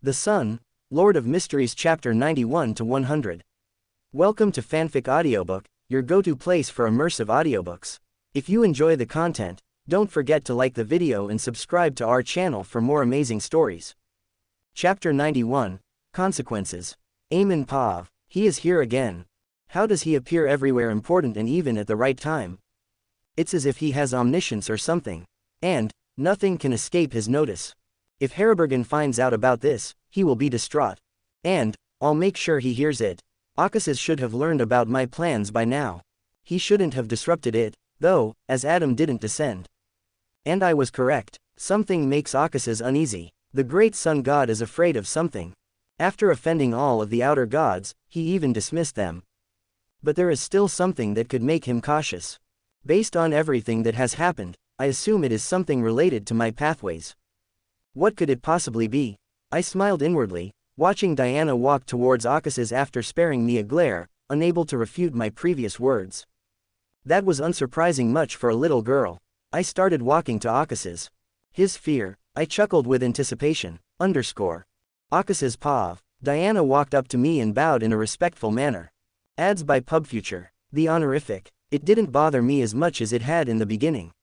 The Sun, Lord of Mysteries Chapter 91 to 100. Welcome to Fanfic Audiobook, your go-to place for immersive audiobooks. If you enjoy the content, don't forget to like the video and subscribe to our channel for more amazing stories. Chapter 91, Consequences. Amen Pav, he is here again. How does he appear everywhere important and even at the right time? It's as if he has omniscience or something. And nothing can escape his notice. If Harribergen finds out about this, he will be distraught. And I'll make sure he hears it. Akasis should have learned about my plans by now. He shouldn't have disrupted it, though, as Adam didn't descend. And I was correct. Something makes Akasis uneasy. The great sun god is afraid of something. After offending all of the outer gods, he even dismissed them. But there is still something that could make him cautious. Based on everything that has happened, I assume it is something related to my pathways. What could it possibly be? I smiled inwardly, watching Diana walk towards Akasis after sparing me a glare, unable to refute my previous words. That was unsurprising much for a little girl. I started walking to Akasis. His fear, I chuckled with anticipation. Akasis Pav. Diana walked up to me and bowed in a respectful manner. Ads by PubFuture. The honorific. It didn't bother me as much as it had in the beginning.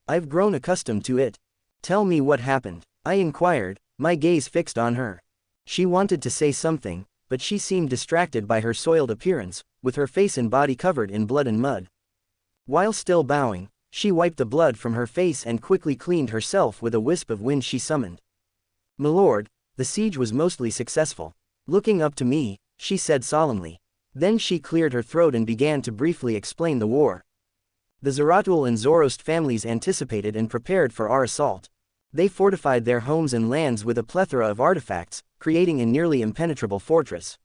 I've grown accustomed to it. Tell me what happened, I inquired, my gaze fixed on her. She wanted to say something, but she seemed distracted by her soiled appearance, with her face and body covered in blood and mud. While still bowing, she wiped the blood from her face and quickly cleaned herself with a wisp of wind she summoned. My lord, the siege was mostly successful. Looking up to me, she said solemnly. Then she cleared her throat and began to briefly explain the war. The Zaratul and Zoroast families anticipated and prepared for our assault. They fortified their homes and lands with a plethora of artifacts, creating a nearly impenetrable fortress.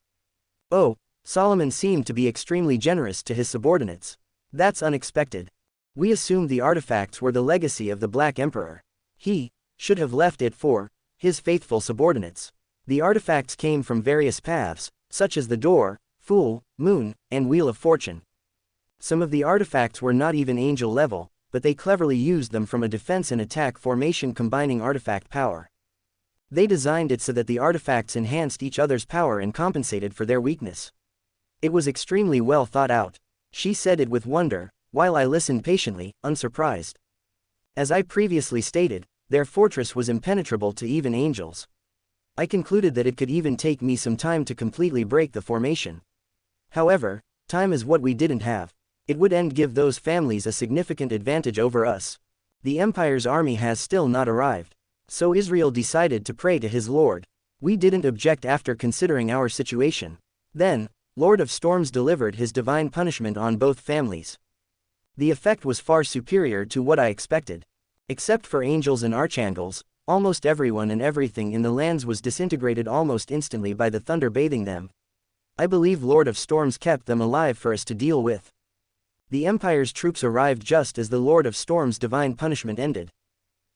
Oh, Solomon seemed to be extremely generous to his subordinates. That's unexpected. We assumed the artifacts were the legacy of the Black Emperor. He should have left it for his faithful subordinates. The artifacts came from various paths, such as the door, Fool, Moon, and Wheel of Fortune. Some of the artifacts were not even angel level, but they cleverly used them from a defense and attack formation combining artifact power. They designed it so that the artifacts enhanced each other's power and compensated for their weakness. It was extremely well thought out. She said it with wonder, while I listened patiently, unsurprised. As I previously stated, their fortress was impenetrable to even angels. I concluded that it could even take me some time to completely break the formation. However, time is what we didn't have. It would give those families a significant advantage over us. The Empire's army has still not arrived. So Israel decided to pray to his Lord. We didn't object after considering our situation. Then, Lord of Storms delivered his divine punishment on both families. The effect was far superior to what I expected. Except for angels and archangels, almost everyone and everything in the lands was disintegrated almost instantly by the thunder bathing them. I believe Lord of Storms kept them alive for us to deal with. The Empire's troops arrived just as the Lord of Storm's divine punishment ended.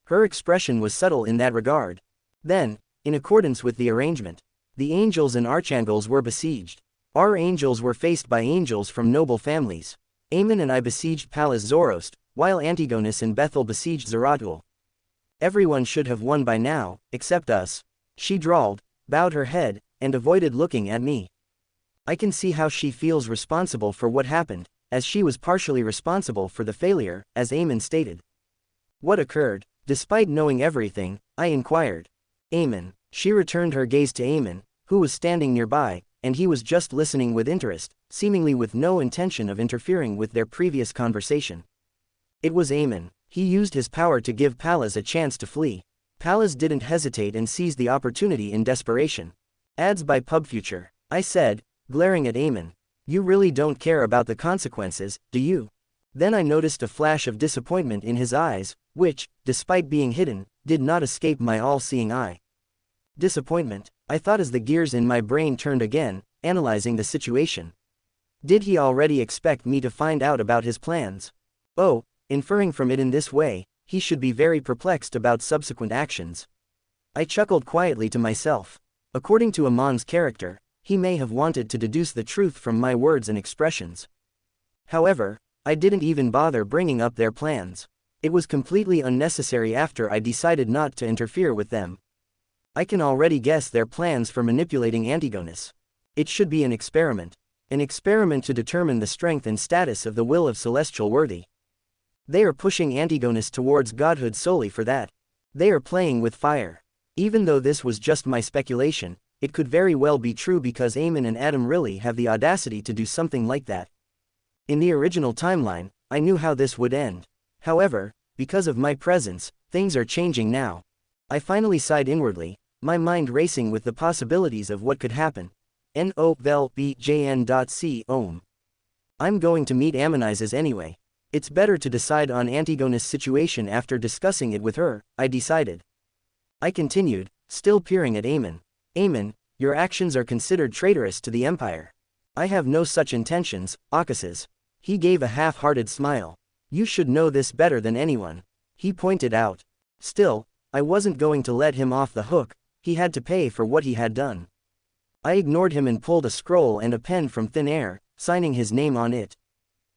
Her expression was subtle in that regard. Then, in accordance with the arrangement, the angels and archangels were besieged. Our angels were faced by angels from noble families. Amen and I besieged Palace Zoroast, while Antigonus and Bethel besieged Zaratul. Everyone should have won by now, except us. She drawled, bowed her head, and avoided looking at me. I can see how she feels responsible for what happened, as she was partially responsible for the failure, as Amen stated. What occurred? Despite knowing everything, I inquired. Amen. She returned her gaze to Amen, who was standing nearby, and he was just listening with interest, seemingly with no intention of interfering with their previous conversation. It was Amen. He used his power to give Pallas a chance to flee. Pallas didn't hesitate and seized the opportunity in desperation. Ads by PubFuture. I said, glaring at Amen. You really don't care about the consequences, do you? Then I noticed a flash of disappointment in his eyes, which, despite being hidden, did not escape my all-seeing eye. Disappointment, I thought as the gears in my brain turned again, analyzing the situation. Did he already expect me to find out about his plans? Oh, inferring from it in this way, he should be very perplexed about subsequent actions. I chuckled quietly to myself. According to Amon's character, he may have wanted to deduce the truth from my words and expressions. However, I didn't even bother bringing up their plans. It was completely unnecessary after I decided not to interfere with them. I can already guess their plans for manipulating Antigonus. It should be an experiment. An experiment to determine the strength and status of the will of celestial worthy. They are pushing Antigonus towards godhood solely for that. They are playing with fire. Even though this was just my speculation, it could very well be true because Aemon and Adam really have the audacity to do something like that. In the original timeline, I knew how this would end. However, because of my presence, things are changing now. I finally sighed inwardly, my mind racing with the possibilities of what could happen. NOVELBJN.C Ohm. I'm going to meet Ammonises anyway. It's better to decide on Antigonus' situation after discussing it with her, I decided. I continued, still peering at Aemon. Aemon, your actions are considered traitorous to the Empire. I have no such intentions, Acases. He gave a half-hearted smile. You should know this better than anyone. He pointed out. Still, I wasn't going to let him off the hook, he had to pay for what he had done. I ignored him and pulled a scroll and a pen from thin air, signing his name on it.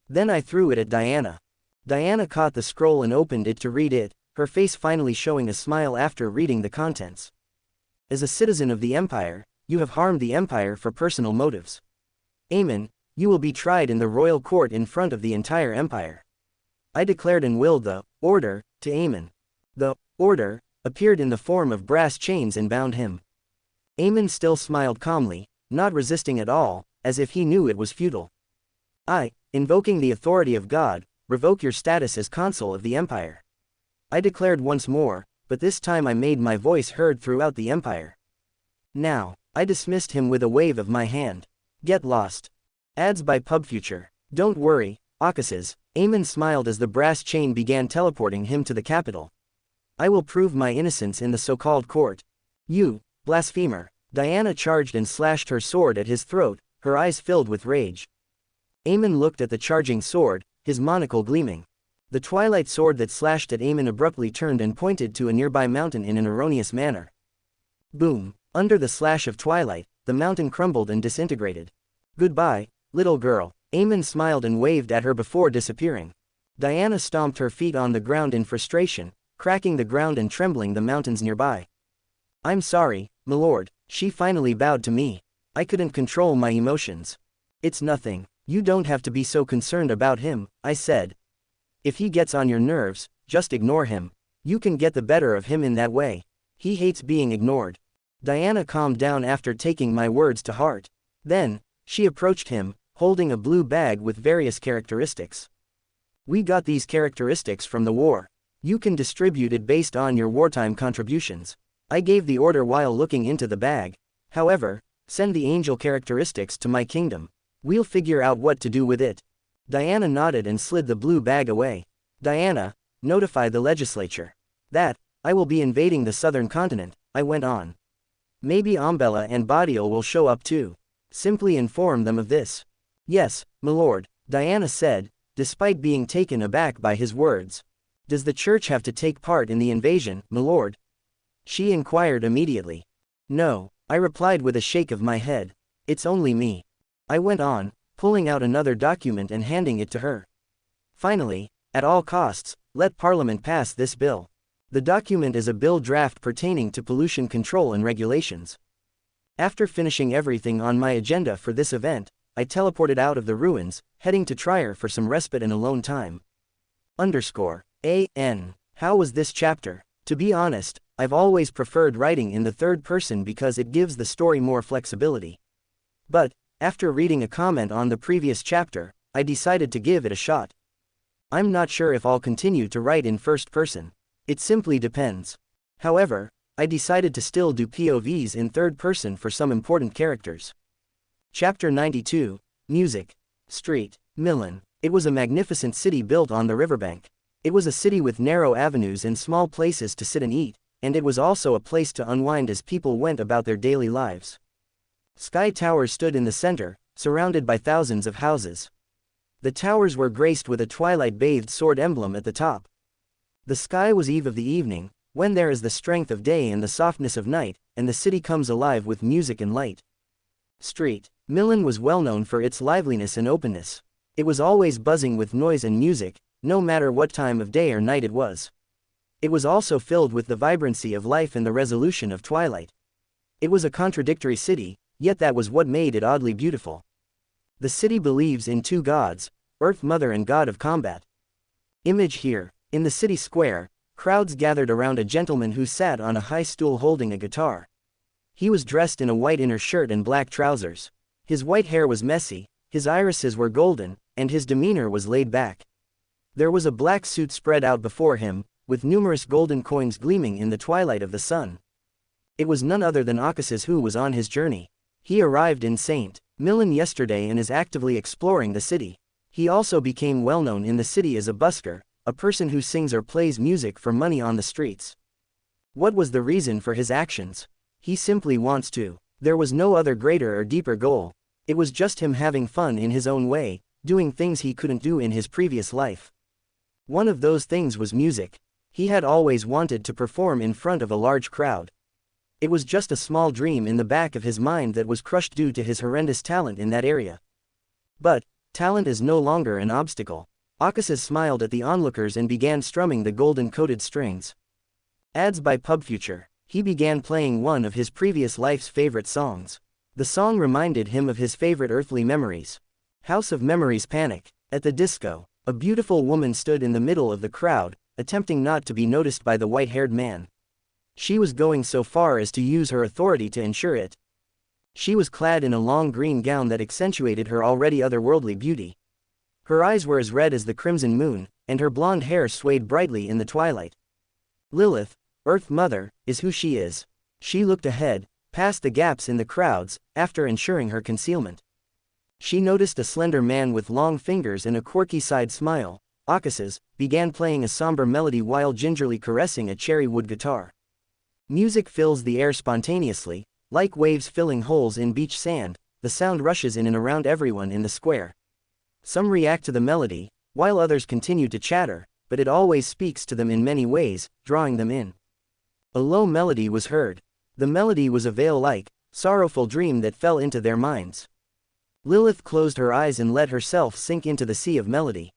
Then I threw it at Diana. Diana caught the scroll and opened it to read it, her face finally showing a smile after reading the contents. As a citizen of the Empire, you have harmed the Empire for personal motives. Aemon, you will be tried in the royal court in front of the entire Empire. I declared and willed the order to Aemon. The order appeared in the form of brass chains and bound him. Aemon still smiled calmly, not resisting at all, as if he knew it was futile. I, invoking the authority of God, revoke your status as consul of the Empire. I declared once more, but this time I made my voice heard throughout the Empire. Now, I dismissed him with a wave of my hand. Get lost. Ads by PubFuture. Don't worry, Acases. Aemon smiled as the brass chain began teleporting him to the capital. I will prove my innocence in the so-called court. You, blasphemer. Diana charged and slashed her sword at his throat, her eyes filled with rage. Aemon looked at the charging sword, his monocle gleaming. The twilight sword that slashed at Aemon abruptly turned and pointed to a nearby mountain in an erroneous manner. Boom! Under the slash of twilight, the mountain crumbled and disintegrated. Goodbye, little girl. Aemon smiled and waved at her before disappearing. Diana stomped her feet on the ground in frustration, cracking the ground and trembling the mountains nearby. I'm sorry, my lord, she finally bowed to me. I couldn't control my emotions. It's nothing, you don't have to be so concerned about him, I said. If he gets on your nerves, just ignore him. You can get the better of him in that way. He hates being ignored. Diana calmed down after taking my words to heart. Then, she approached him, holding a blue bag with various characteristics. We got these characteristics from the war. You can distribute it based on your wartime contributions. I gave the order while looking into the bag. However, send the angel characteristics to my kingdom. We'll figure out what to do with it. Diana nodded and slid the blue bag away. Diana, notify the legislature. That, I will be invading the southern continent, I went on. Maybe Umbella and Badial will show up too. Simply inform them of this. Yes, my lord, Diana said, despite being taken aback by his words. Does the church have to take part in the invasion, my lord? She inquired immediately. No, I replied with a shake of my head. It's only me. I went on, pulling out another document and handing it to her. Finally, at all costs, let Parliament pass this bill. The document is a bill draft pertaining to pollution control and regulations. After finishing everything on my agenda for this event, I teleported out of the ruins, heading to Trier for some respite and alone time. _AN. How was this chapter? To be honest, I've always preferred writing in the third person because it gives the story more flexibility. But, after reading a comment on the previous chapter, I decided to give it a shot. I'm not sure if I'll continue to write in first person. It simply depends. However, I decided to still do POVs in third person for some important characters. Chapter 92, Music. Street, Milan. It was a magnificent city built on the riverbank. It was a city with narrow avenues and small places to sit and eat, and it was also a place to unwind as people went about their daily lives. Sky towers stood in the center, surrounded by thousands of houses. The towers were graced with a twilight-bathed sword emblem at the top. The sky was eve of the evening, when there is the strength of day and the softness of night, and the city comes alive with music and light. Street, Milan was well known for its liveliness and openness. It was always buzzing with noise and music, no matter what time of day or night it was. It was also filled with the vibrancy of life and the resolution of twilight. It was a contradictory city, yet that was what made it oddly beautiful. The city believes in two gods, Earth Mother and God of Combat. Image here, in the city square, crowds gathered around a gentleman who sat on a high stool holding a guitar. He was dressed in a white inner shirt and black trousers. His white hair was messy, his irises were golden, and his demeanor was laid back. There was a black suit spread out before him, with numerous golden coins gleaming in the twilight of the sun. It was none other than Audiobook who was on his journey. He arrived in St. Milan yesterday and is actively exploring the city. He also became well known in the city as a busker, a person who sings or plays music for money on the streets. What was the reason for his actions? He simply wants to. There was no other greater or deeper goal. It was just him having fun in his own way, doing things he couldn't do in his previous life. One of those things was music. He had always wanted to perform in front of a large crowd. It was just a small dream in the back of his mind that was crushed due to his horrendous talent in that area. But talent is no longer an obstacle. Audiobook smiled at the onlookers and began strumming the golden-coated strings. Ads by Pubfuture. He began playing one of his previous life's favorite songs. The song reminded him of his favorite earthly memories. House of Memories Panic. At the disco, a beautiful woman stood in the middle of the crowd, attempting not to be noticed by the white-haired man. She was going so far as to use her authority to ensure it. She was clad in a long green gown that accentuated her already otherworldly beauty. Her eyes were as red as the crimson moon, and her blonde hair swayed brightly in the twilight. Lilith, Earth Mother, is who she is. She looked ahead, past the gaps in the crowds, after ensuring her concealment. She noticed a slender man with long fingers and a quirky side smile. Audiobook began playing a somber melody while gingerly caressing a cherry wood guitar. Music fills the air spontaneously, like waves filling holes in beach sand. The sound rushes in and around everyone in the square. Some react to the melody, while others continue to chatter, but it always speaks to them in many ways, drawing them in. A low melody was heard. The melody was a veil-like, sorrowful dream that fell into their minds. Lilith closed her eyes and let herself sink into the sea of melody.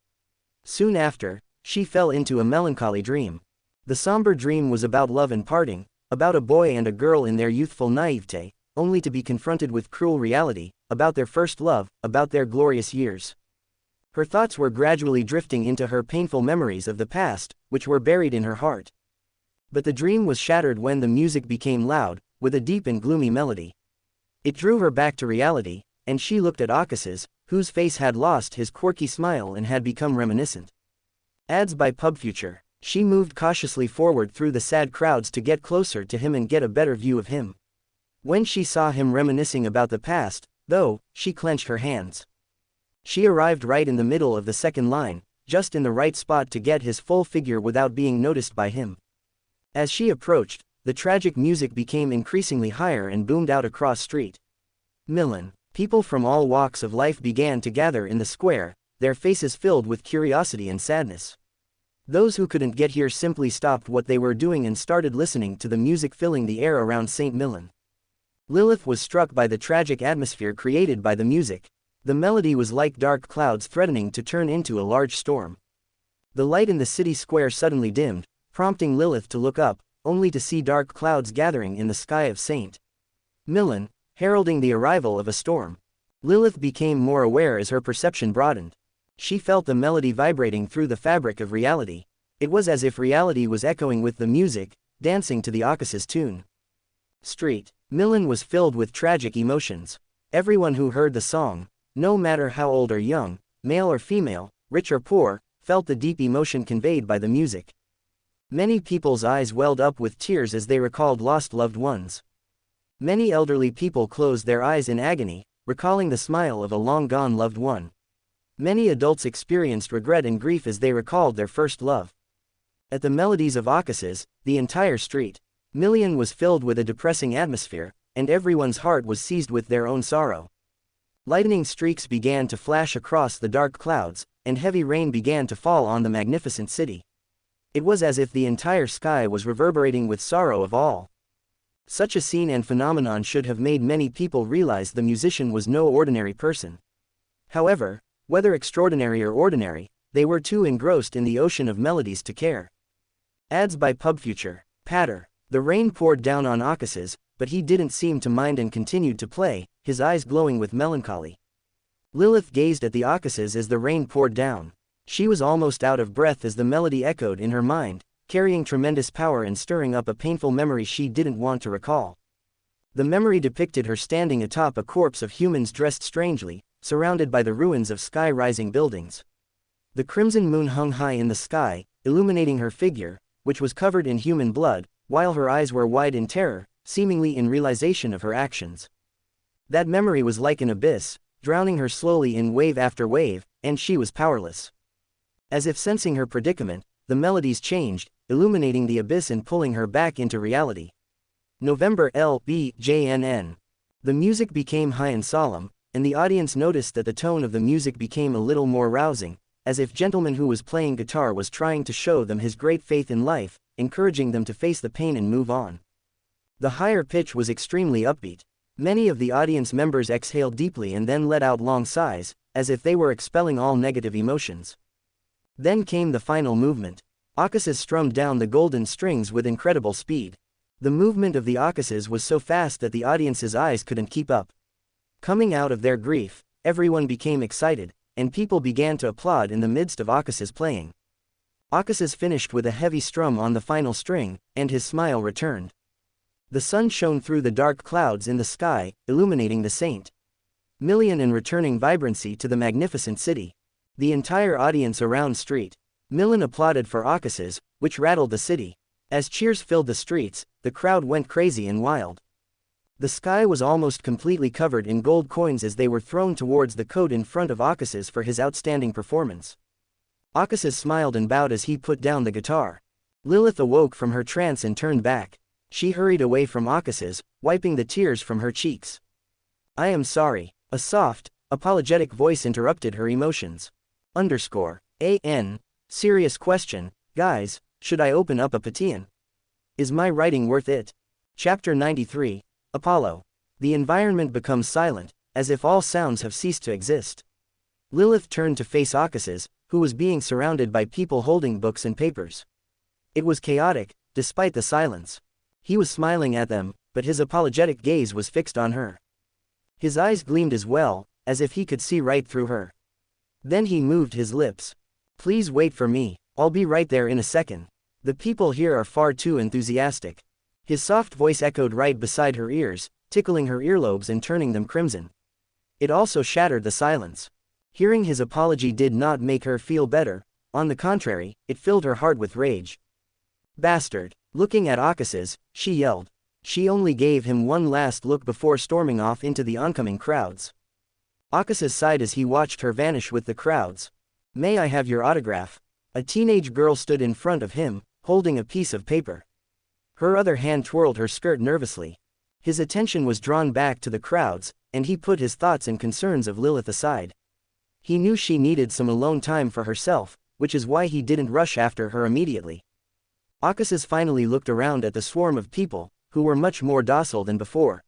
Soon after, she fell into a melancholy dream. The somber dream was about love and parting, about a boy and a girl in their youthful naivete, only to be confronted with cruel reality, about their first love, about their glorious years. Her thoughts were gradually drifting into her painful memories of the past, which were buried in her heart. But the dream was shattered when the music became loud, with a deep and gloomy melody. It drew her back to reality, and she looked at Audiobook, whose face had lost his quirky smile and had become reminiscent. Ads by Pubfuture. She moved cautiously forward through the sad crowds to get closer to him and get a better view of him. When she saw him reminiscing about the past, though, she clenched her hands. She arrived right in the middle of the second line, just in the right spot to get his full figure without being noticed by him. As she approached, the tragic music became increasingly higher and boomed out across street. Milan. People from all walks of life began to gather in the square, their faces filled with curiosity and sadness. Those who couldn't get here simply stopped what they were doing and started listening to the music filling the air around St. Milan. Lilith was struck by the tragic atmosphere created by the music. The melody was like dark clouds threatening to turn into a large storm. The light in the city square suddenly dimmed, prompting Lilith to look up, only to see dark clouds gathering in the sky of St. Milan, heralding the arrival of a storm. Lilith became more aware as her perception broadened. She felt the melody vibrating through the fabric of reality. It was as if reality was echoing with the music, dancing to the Audiobook's tune. Street. Milan was filled with tragic emotions. Everyone who heard the song, no matter how old or young, male or female, rich or poor, felt the deep emotion conveyed by the music. Many people's eyes welled up with tears as they recalled lost loved ones. Many elderly people closed their eyes in agony, recalling the smile of a long-gone loved one. Many adults experienced regret and grief as they recalled their first love. At the melodies of Audiobook, the entire street, Milan was filled with a depressing atmosphere, and everyone's heart was seized with their own sorrow. Lightning streaks began to flash across the dark clouds, and heavy rain began to fall on the magnificent city. It was as if the entire sky was reverberating with sorrow of all. Such a scene and phenomenon should have made many people realize the musician was no ordinary person. However, whether extraordinary or ordinary, they were too engrossed in the ocean of melodies to care. Ads by Pubfuture. Patter. The rain poured down on Audiobook, but he didn't seem to mind and continued to play, his eyes glowing with melancholy. Lilith gazed at the Occuses as the rain poured down. She was almost out of breath as the melody echoed in her mind, carrying tremendous power and stirring up a painful memory she didn't want to recall. The memory depicted her standing atop a corpse of humans dressed strangely, surrounded by the ruins of sky-rising buildings. The crimson moon hung high in the sky, illuminating her figure, which was covered in human blood, while her eyes were wide in terror, seemingly in realization of her actions. That memory was like an abyss, drowning her slowly in wave after wave, and she was powerless. As if sensing her predicament, the melodies changed, illuminating the abyss and pulling her back into reality. November LBJNN. The music became high and solemn, and the audience noticed that the tone of the music became a little more rousing, as if gentleman who was playing guitar was trying to show them his great faith in life, encouraging them to face the pain and move on. The higher pitch was extremely upbeat. Many of the audience members exhaled deeply and then let out long sighs, as if they were expelling all negative emotions. Then came the final movement. Occuses strummed down the golden strings with incredible speed. The movement of the Occuses was so fast that the audience's eyes couldn't keep up. Coming out of their grief, everyone became excited, and people began to applaud in the midst of Occuses playing. Occuses finished with a heavy strum on the final string, and his smile returned. The sun shone through the dark clouds in the sky, illuminating the Saint Million and returning vibrancy to the magnificent city. The entire audience around Street Million applauded for Occuses, which rattled the city. As cheers filled the streets, the crowd went crazy and wild. The sky was almost completely covered in gold coins as they were thrown towards the coat in front of Occuses for his outstanding performance. Occuses smiled and bowed as he put down the guitar. Lilith awoke from her trance and turned back. She hurried away from Occuses, wiping the tears from her cheeks. "I am sorry." A soft, apologetic voice interrupted her emotions. _AN. Serious question, guys, should I open up a petition? Is my writing worth it? Chapter 93. Apollo. The environment becomes silent, as if all sounds have ceased to exist. Lilith turned to face Occuses, who was being surrounded by people holding books and papers. It was chaotic, despite the silence. He was smiling at them, but his apologetic gaze was fixed on her. His eyes gleamed as well, as if he could see right through her. Then he moved his lips. "Please wait for me, I'll be right there in a second. The people here are far too enthusiastic." His soft voice echoed right beside her ears, tickling her earlobes and turning them crimson. It also shattered the silence. Hearing his apology did not make her feel better, on the contrary, it filled her heart with rage. "Bastard!" Looking at Occuses, she yelled. She only gave him one last look before storming off into the oncoming crowds. Occuses sighed as he watched her vanish with the crowds. "May I have your autograph?" A teenage girl stood in front of him, holding a piece of paper. Her other hand twirled her skirt nervously. His attention was drawn back to the crowds, and he put his thoughts and concerns of Lilith aside. He knew she needed some alone time for herself, which is why he didn't rush after her immediately. Occuses finally looked around at the swarm of people, who were much more docile than before.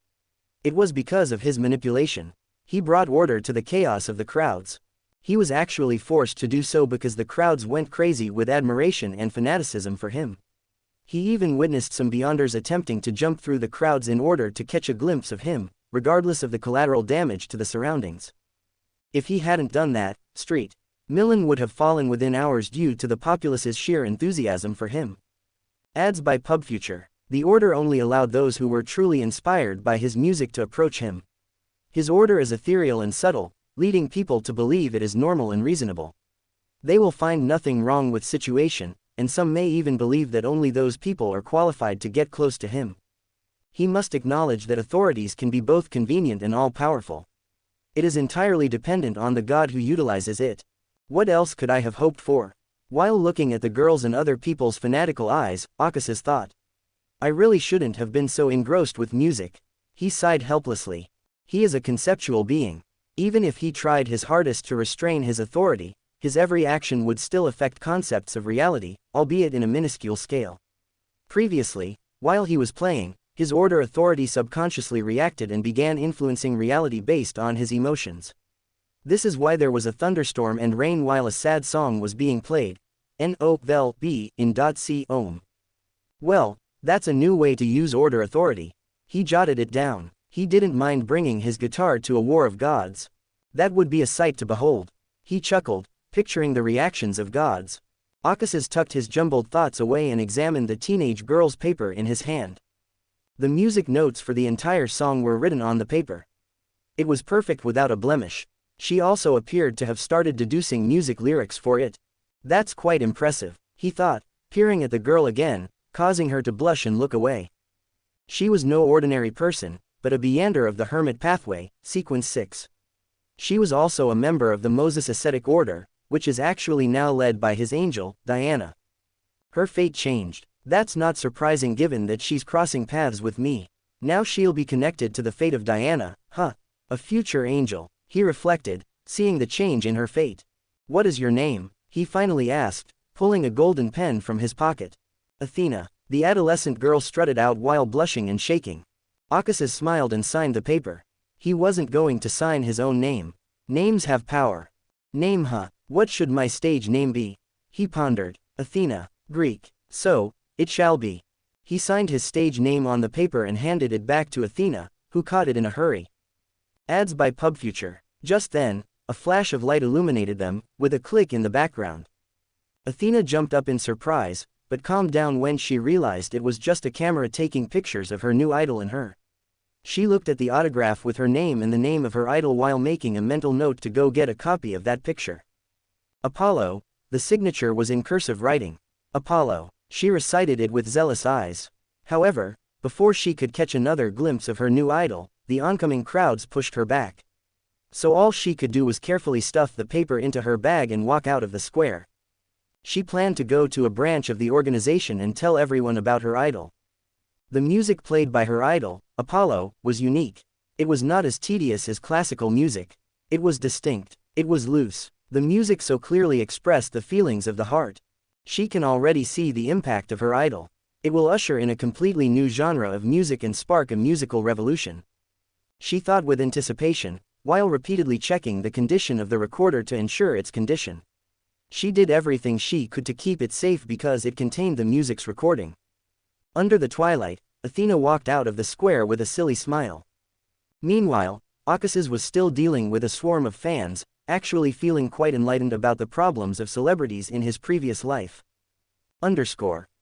It was because of his manipulation. He brought order to the chaos of the crowds. He was actually forced to do so because the crowds went crazy with admiration and fanaticism for him. He even witnessed some Beyonders attempting to jump through the crowds in order to catch a glimpse of him, regardless of the collateral damage to the surroundings. If he hadn't done that, Street Million would have fallen within hours due to the populace's sheer enthusiasm for him. Ads by PubFuture. The order only allowed those who were truly inspired by his music to approach him. His order is ethereal and subtle, leading people to believe it is normal and reasonable. They will find nothing wrong with situation, and some may even believe that only those people are qualified to get close to him. He must acknowledge that authorities can be both convenient and all-powerful. It is entirely dependent on the God who utilizes it. What else could I have hoped for? While looking at the girls and other people's fanatical eyes, Occuses thought. I really shouldn't have been so engrossed with music. He sighed helplessly. He is a conceptual being. Even if he tried his hardest to restrain his authority, his every action would still affect concepts of reality, albeit in a minuscule scale. Previously, while he was playing, his order authority subconsciously reacted and began influencing reality based on his emotions. This is why there was a thunderstorm and rain while a sad song was being played. NOVEL B in .c ohm. Well, that's a new way to use order authority. He jotted it down. He didn't mind bringing his guitar to a war of gods. That would be a sight to behold. He chuckled, picturing the reactions of gods. Acaces tucked his jumbled thoughts away and examined the teenage girl's paper in his hand. The music notes for the entire song were written on the paper. It was perfect without a blemish. She also appeared to have started deducing music lyrics for it. That's quite impressive, he thought, peering at the girl again, causing her to blush and look away. She was no ordinary person, but a Beander of the Hermit Pathway, Sequence 6. She was also a member of the Moses Ascetic Order, which is actually now led by his angel, Diana. Her fate changed. That's not surprising given that she's crossing paths with me. Now she'll be connected to the fate of Diana, huh? A future angel, he reflected, seeing the change in her fate. What is your name? He finally asked, pulling a golden pen from his pocket. Athena, the adolescent girl strutted out while blushing and shaking. Acaces smiled and signed the paper. He wasn't going to sign his own name. Names have power. Name, huh? What should my stage name be? He pondered. Athena, Greek. So, it shall be. He signed his stage name on the paper and handed it back to Athena, who caught it in a hurry. Ads by PubFuture. Just then, a flash of light illuminated them, with a click in the background. Athena jumped up in surprise, but calmed down when she realized it was just a camera taking pictures of her new idol and her. She looked at the autograph with her name and the name of her idol while making a mental note to go get a copy of that picture. Apollo, the signature was in cursive writing. Apollo. She recited it with zealous eyes. However, before she could catch another glimpse of her new idol, the oncoming crowds pushed her back. So all she could do was carefully stuff the paper into her bag and walk out of the square. She planned to go to a branch of the organization and tell everyone about her idol. The music played by her idol, Apollo, was unique. It was not as tedious as classical music. It was distinct. It was loose. The music so clearly expressed the feelings of the heart. She can already see the impact of her idol. It will usher in a completely new genre of music and spark a musical revolution. She thought with anticipation, while repeatedly checking the condition of the recorder to ensure its condition. She did everything she could to keep it safe because it contained the music's recording. Under the twilight, Athena walked out of the square with a silly smile. Meanwhile, Acaces was still dealing with a swarm of fans, actually feeling quite enlightened about the problems of celebrities in his previous life.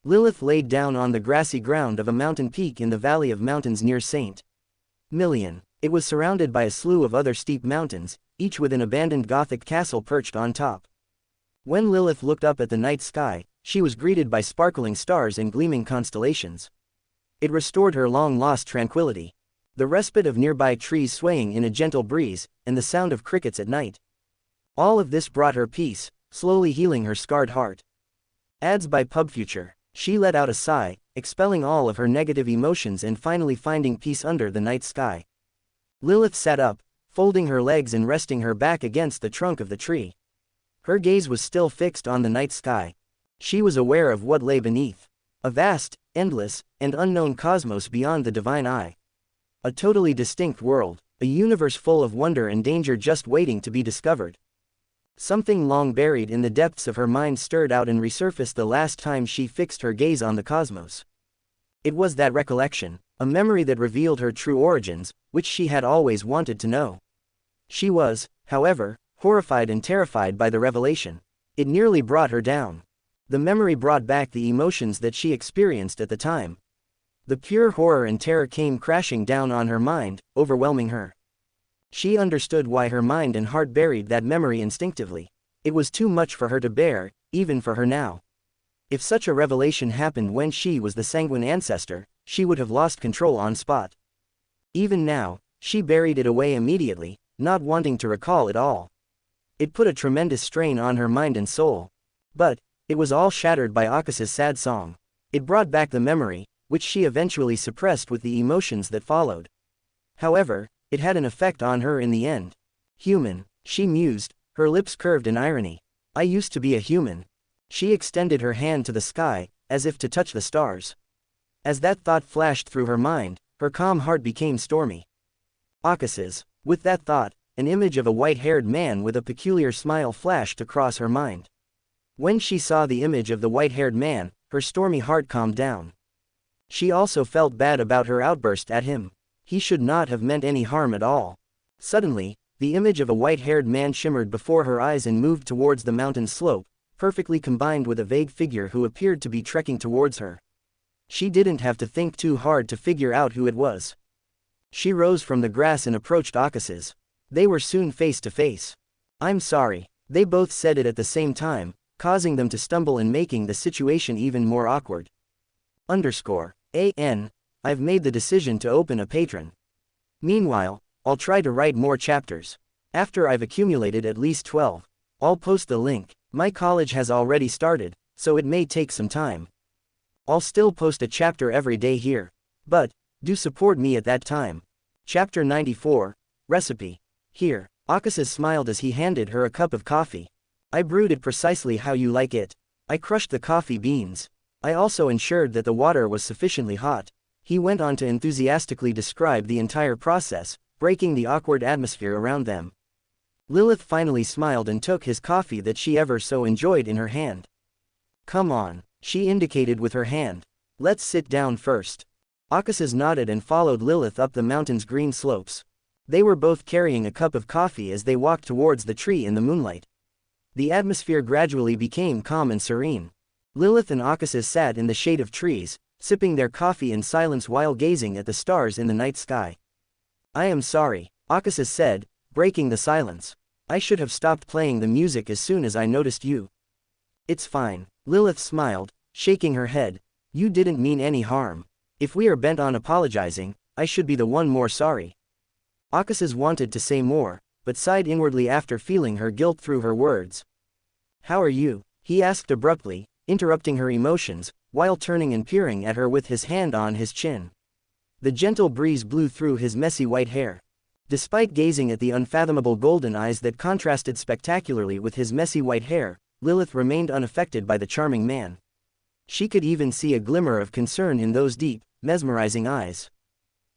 Lilith laid down on the grassy ground of a mountain peak in the valley of mountains near St. Million. It was surrounded by a slew of other steep mountains, each with an abandoned Gothic castle perched on top. When Lilith looked up at the night sky, she was greeted by sparkling stars and gleaming constellations. It restored her long-lost tranquility. The respite of nearby trees swaying in a gentle breeze, and the sound of crickets at night. All of this brought her peace, slowly healing her scarred heart. Ads by PubFuture. She let out a sigh, expelling all of her negative emotions and finally finding peace under the night sky. Lilith sat up, folding her legs and resting her back against the trunk of the tree. Her gaze was still fixed on the night sky. She was aware of what lay beneath. A vast, endless, and unknown cosmos beyond the divine eye. A totally distinct world, a universe full of wonder and danger just waiting to be discovered. Something long buried in the depths of her mind stirred out and resurfaced the last time she fixed her gaze on the cosmos. It was that recollection, a memory that revealed her true origins, which she had always wanted to know. She was, however, horrified and terrified by the revelation. It nearly brought her down. The memory brought back the emotions that she experienced at the time. The pure horror and terror came crashing down on her mind, overwhelming her. She understood why her mind and heart buried that memory instinctively. It was too much for her to bear, even for her now. If such a revelation happened when she was the sanguine ancestor, she would have lost control on spot. Even now, she buried it away immediately, not wanting to recall it all. It put a tremendous strain on her mind and soul. But it was all shattered by Acaces' sad song. It brought back the memory, which she eventually suppressed with the emotions that followed. However, it had an effect on her in the end. Human, she mused, her lips curved in irony. I used to be a human. She extended her hand to the sky, as if to touch the stars. As that thought flashed through her mind, her calm heart became stormy. Acaces. With that thought, an image of a white-haired man with a peculiar smile flashed across her mind. When she saw the image of the white-haired man, her stormy heart calmed down. She also felt bad about her outburst at him. He should not have meant any harm at all. Suddenly, the image of a white-haired man shimmered before her eyes and moved towards the mountain slope, perfectly combined with a vague figure who appeared to be trekking towards her. She didn't have to think too hard to figure out who it was. She rose from the grass and approached Akasis. They were soon face to face. "I'm sorry." They both said it at the same time, causing them to stumble and making the situation even more awkward. I've made the decision to open a Patreon. Meanwhile, I'll try to write more chapters. After I've accumulated at least 12, I'll post the link. My college has already started, so it may take some time. I'll still post a chapter every day here. But, do support me at that time. Chapter 94, Recipe. Here, Akasis smiled as he handed her a cup of coffee. I brewed it precisely how you like it. I crushed the coffee beans. I also ensured that the water was sufficiently hot. He went on to enthusiastically describe the entire process, breaking the awkward atmosphere around them. Lilith finally smiled and took his coffee that she ever so enjoyed in her hand. "Come on," she indicated with her hand. "Let's sit down first." Akasis nodded and followed Lilith up the mountain's green slopes. They were both carrying a cup of coffee as they walked towards the tree in the moonlight. The atmosphere gradually became calm and serene. Lilith and Akasis sat in the shade of trees, sipping their coffee in silence while gazing at the stars in the night sky. "I am sorry," Akasis said, breaking the silence. "I should have stopped playing the music as soon as I noticed you." "It's fine," Lilith smiled, shaking her head. "You didn't mean any harm. If we are bent on apologizing, I should be the one more sorry." Akasis wanted to say more, but sighed inwardly after feeling her guilt through her words. "How are you?" he asked abruptly, interrupting her emotions, while turning and peering at her with his hand on his chin. The gentle breeze blew through his messy white hair. Despite gazing at the unfathomable golden eyes that contrasted spectacularly with his messy white hair, Lilith remained unaffected by the charming man. She could even see a glimmer of concern in those deep, mesmerizing eyes.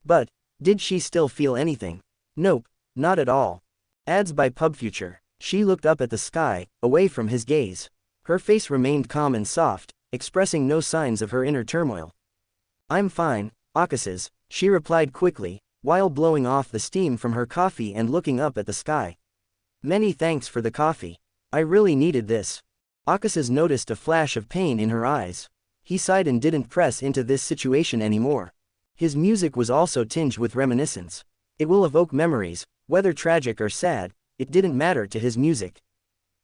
But, did she still feel anything? Nope, not at all. Ads by PubFuture. She looked up at the sky, away from his gaze. Her face remained calm and soft, expressing no signs of her inner turmoil. "I'm fine, Akasis," she replied quickly, while blowing off the steam from her coffee and looking up at the sky. "Many thanks for the coffee. I really needed this." Akasis noticed a flash of pain in her eyes. He sighed and didn't press into this situation anymore. His music was also tinged with reminiscence. It will evoke memories, whether tragic or sad, it didn't matter to his music.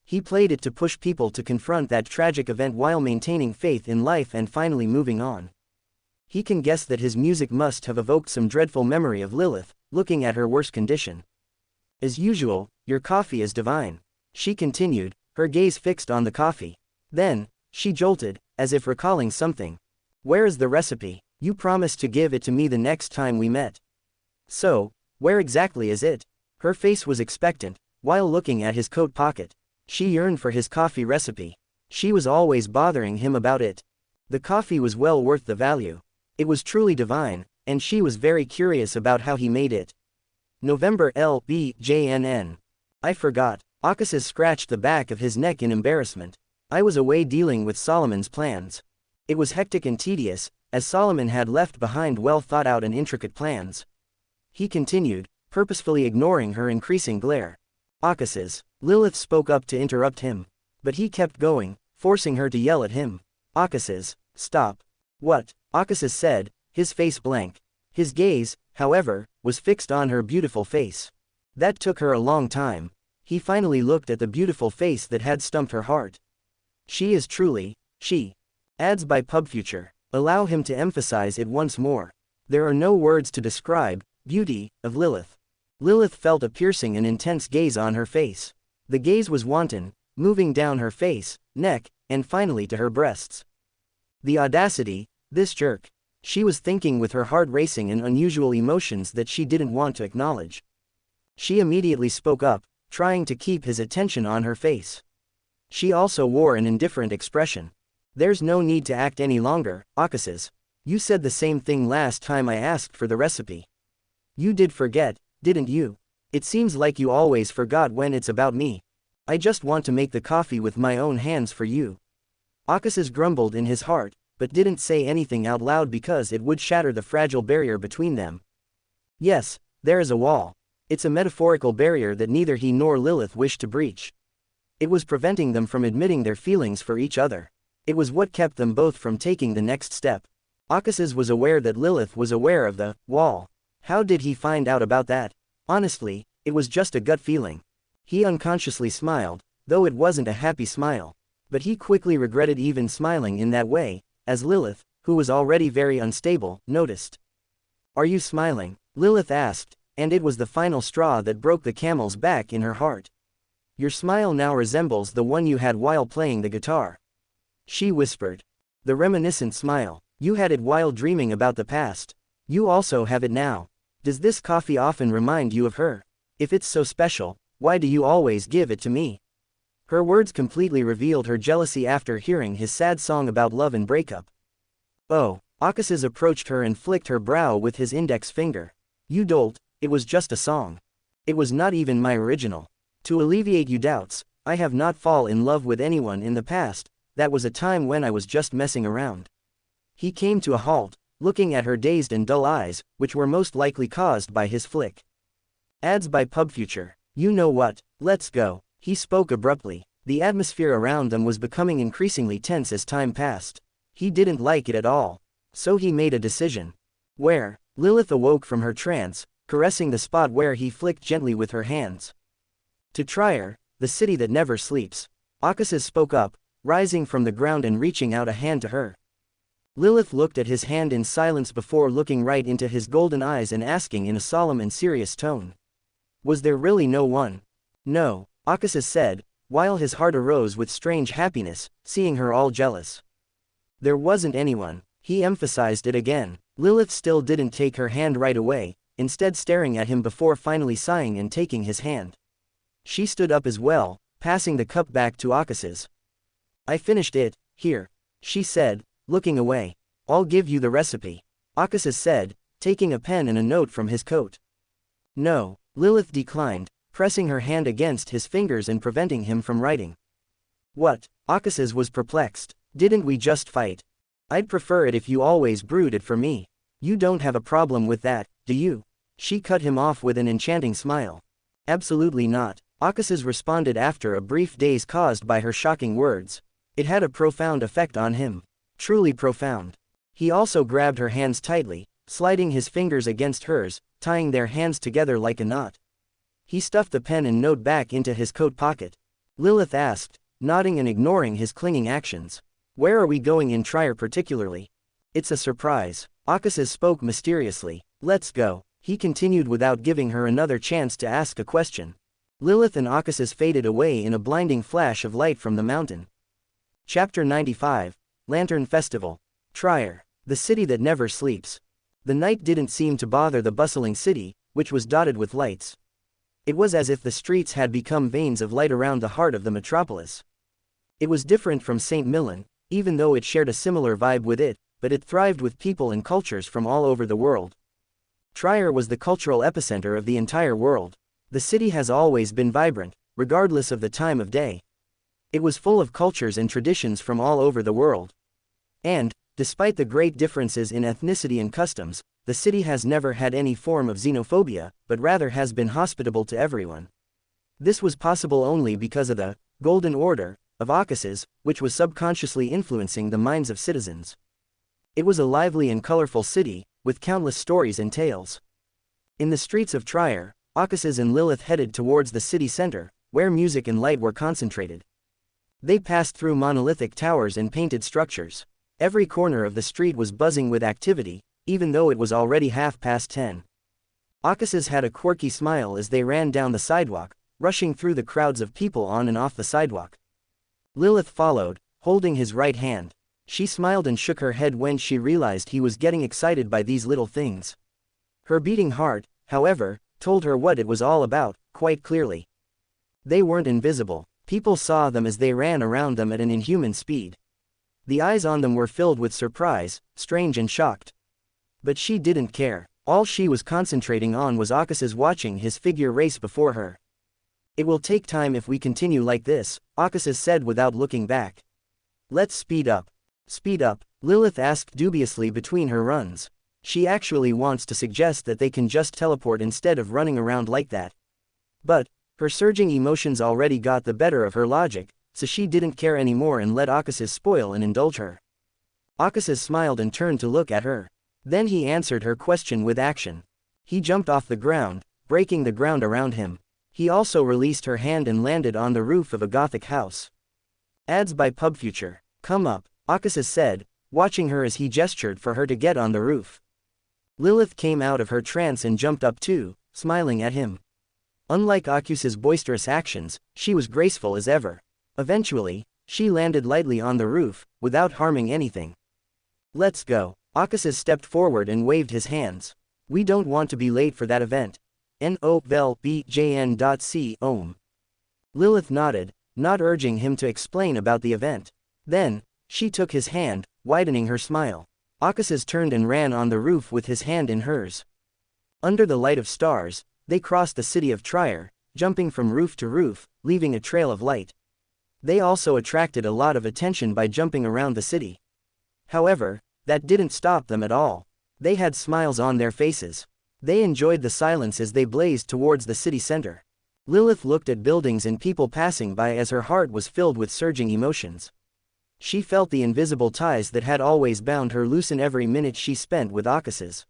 He played it to push people to confront that tragic event while maintaining faith in life and finally moving on. He can guess that his music must have evoked some dreadful memory of Lilith, looking at her worse condition. "As usual, your coffee is divine," she continued, her gaze fixed on the coffee. Then, she jolted, as if recalling something. "Where is the recipe? You promised to give it to me the next time we met." "So, where exactly is it?" Her face was expectant, while looking at his coat pocket. She yearned for his coffee recipe. She was always bothering him about it. The coffee was well worth the value. It was truly divine, and she was very curious about how he made it. November LBJNN. I forgot. Akasis scratched the back of his neck in embarrassment. I was away dealing with Solomon's plans. It was hectic and tedious, as Solomon had left behind well thought out and intricate plans. He continued, purposefully ignoring her increasing glare. "Akasis." Lilith spoke up to interrupt him. But he kept going, forcing her to yell at him. "Akasis, stop." "What?" Akasis said, his face blank. His gaze, however, was fixed on her beautiful face. That took her a long time. He finally looked at the beautiful face that had stumped her heart. She is truly, she. Ads by PubFuture. Allow him to emphasize it once more. There are no words to describe, beauty, of Lilith. Lilith felt a piercing and intense gaze on her face. The gaze was wanton, moving down her face, neck, and finally to her breasts. The audacity, this jerk. She was thinking with her heart racing and unusual emotions that she didn't want to acknowledge. She immediately spoke up, trying to keep his attention on her face. She also wore an indifferent expression. "There's no need to act any longer, Akasis. You said the same thing last time I asked for the recipe. You did forget, didn't you? It seems like you always forgot when it's about me. I just want to make the coffee with my own hands for you." Akasis grumbled in his heart, but didn't say anything out loud because it would shatter the fragile barrier between them. Yes, there is a wall. It's a metaphorical barrier that neither he nor Lilith wished to breach. It was preventing them from admitting their feelings for each other. It was what kept them both from taking the next step. Akasis was aware that Lilith was aware of the wall. How did he find out about that? Honestly, it was just a gut feeling. He unconsciously smiled, though it wasn't a happy smile. But he quickly regretted even smiling in that way, as Lilith, who was already very unstable, noticed. "Are you smiling?" Lilith asked, and it was the final straw that broke the camel's back in her heart. "Your smile now resembles the one you had while playing the guitar," she whispered. "The reminiscent smile. You had it while dreaming about the past. You also have it now. Does this coffee often remind you of her? If it's so special, why do you always give it to me?" Her words completely revealed her jealousy after hearing his sad song about love and breakup. "Oh," Akasis approached her and flicked her brow with his index finger. "You dolt, it was just a song. It was not even my original. To alleviate your doubts, I have not fallen in love with anyone in the past, that was a time when I was just messing around." He came to a halt, looking at her dazed and dull eyes, which were most likely caused by his flick. Ads by PubFuture. "You know what, let's go," he spoke abruptly. The atmosphere around them was becoming increasingly tense as time passed. He didn't like it at all. So he made a decision. "Where?" Lilith awoke from her trance, caressing the spot where he flicked gently with her hands. "To Trier, the city that never sleeps." Akasis spoke up, rising from the ground and reaching out a hand to her. Lilith looked at his hand in silence before looking right into his golden eyes and asking in a solemn and serious tone. "Was there really no one?" "No," Akasis said, while his heart arose with strange happiness, seeing her all jealous. "There wasn't anyone." He emphasized it again. Lilith still didn't take her hand right away, instead staring at him before finally sighing and taking his hand. She stood up as well, passing the cup back to Akasis. "I finished it, here," she said, looking away. "I'll give you the recipe," Akasis said, taking a pen and a note from his coat. "No," Lilith declined, pressing her hand against his fingers and preventing him from writing. "What?" Akasis was perplexed. "Didn't we just fight? I'd prefer it if you always brewed it for me. You don't have a problem with that, do you?" She cut him off with an enchanting smile. "Absolutely not," Akasis responded after a brief daze caused by her shocking words. It had a profound effect on him. Truly profound. He also grabbed her hands tightly, sliding his fingers against hers, tying their hands together like a knot. He stuffed the pen and note back into his coat pocket. Lilith asked, nodding and ignoring his clinging actions. "Where are we going in Trier particularly?" "It's a surprise," Akasis spoke mysteriously. "Let's go," he continued without giving her another chance to ask a question. Lilith and Akasis faded away in a blinding flash of light from the mountain. Chapter 95, Lantern Festival. Trier, the city that never sleeps. The night didn't seem to bother the bustling city, which was dotted with lights. It was as if the streets had become veins of light around the heart of the metropolis. It was different from St. Milan, even though it shared a similar vibe with it, but it thrived with people and cultures from all over the world. Trier was the cultural epicenter of the entire world. The city has always been vibrant, regardless of the time of day. It was full of cultures and traditions from all over the world. And, despite the great differences in ethnicity and customs, the city has never had any form of xenophobia, but rather has been hospitable to everyone. This was possible only because of the Golden Order of Akasis, which was subconsciously influencing the minds of citizens. It was a lively and colorful city, with countless stories and tales. In the streets of Trier, Akasis and Lilith headed towards the city center, where music and light were concentrated. They passed through monolithic towers and painted structures. Every corner of the street was buzzing with activity, even though it was already 10:30. Akasis had a quirky smile as they ran down the sidewalk, rushing through the crowds of people on and off the sidewalk. Lilith followed, holding his right hand. She smiled and shook her head when she realized he was getting excited by these little things. Her beating heart, however, told her what it was all about, quite clearly. They weren't invisible. People saw them as they ran around them at an inhuman speed. The eyes on them were filled with surprise, strange and shocked. But she didn't care. All she was concentrating on was Akasis watching his figure race before her. "It will take time if we continue like this," Akasis said without looking back. "Let's speed up." "Speed up," Lilith asked dubiously between her runs. She actually wants to suggest that they can just teleport instead of running around like that. But her surging emotions already got the better of her logic, so she didn't care anymore and let Akasis spoil and indulge her. Akasis smiled and turned to look at her. Then he answered her question with action. He jumped off the ground, breaking the ground around him. He also released her hand and landed on the roof of a Gothic house. Ads by PubFuture. Come up, Akasis said, watching her as he gestured for her to get on the roof. Lilith came out of her trance and jumped up too, smiling at him. Unlike Akus's boisterous actions, she was graceful as ever. Eventually, she landed lightly on the roof, without harming anything. Let's go. Akasis stepped forward and waved his hands. We don't want to be late for that event. NOVELBJN.C Ohm. Lilith nodded, not urging him to explain about the event. Then, she took his hand, widening her smile. Akasis turned and ran on the roof with his hand in hers. Under the light of stars, they crossed the city of Trier, jumping from roof to roof, leaving a trail of light. They also attracted a lot of attention by jumping around the city. However, that didn't stop them at all. They had smiles on their faces. They enjoyed the silence as they blazed towards the city center. Lilith looked at buildings and people passing by as her heart was filled with surging emotions. She felt the invisible ties that had always bound her loosen every minute she spent with Akasis.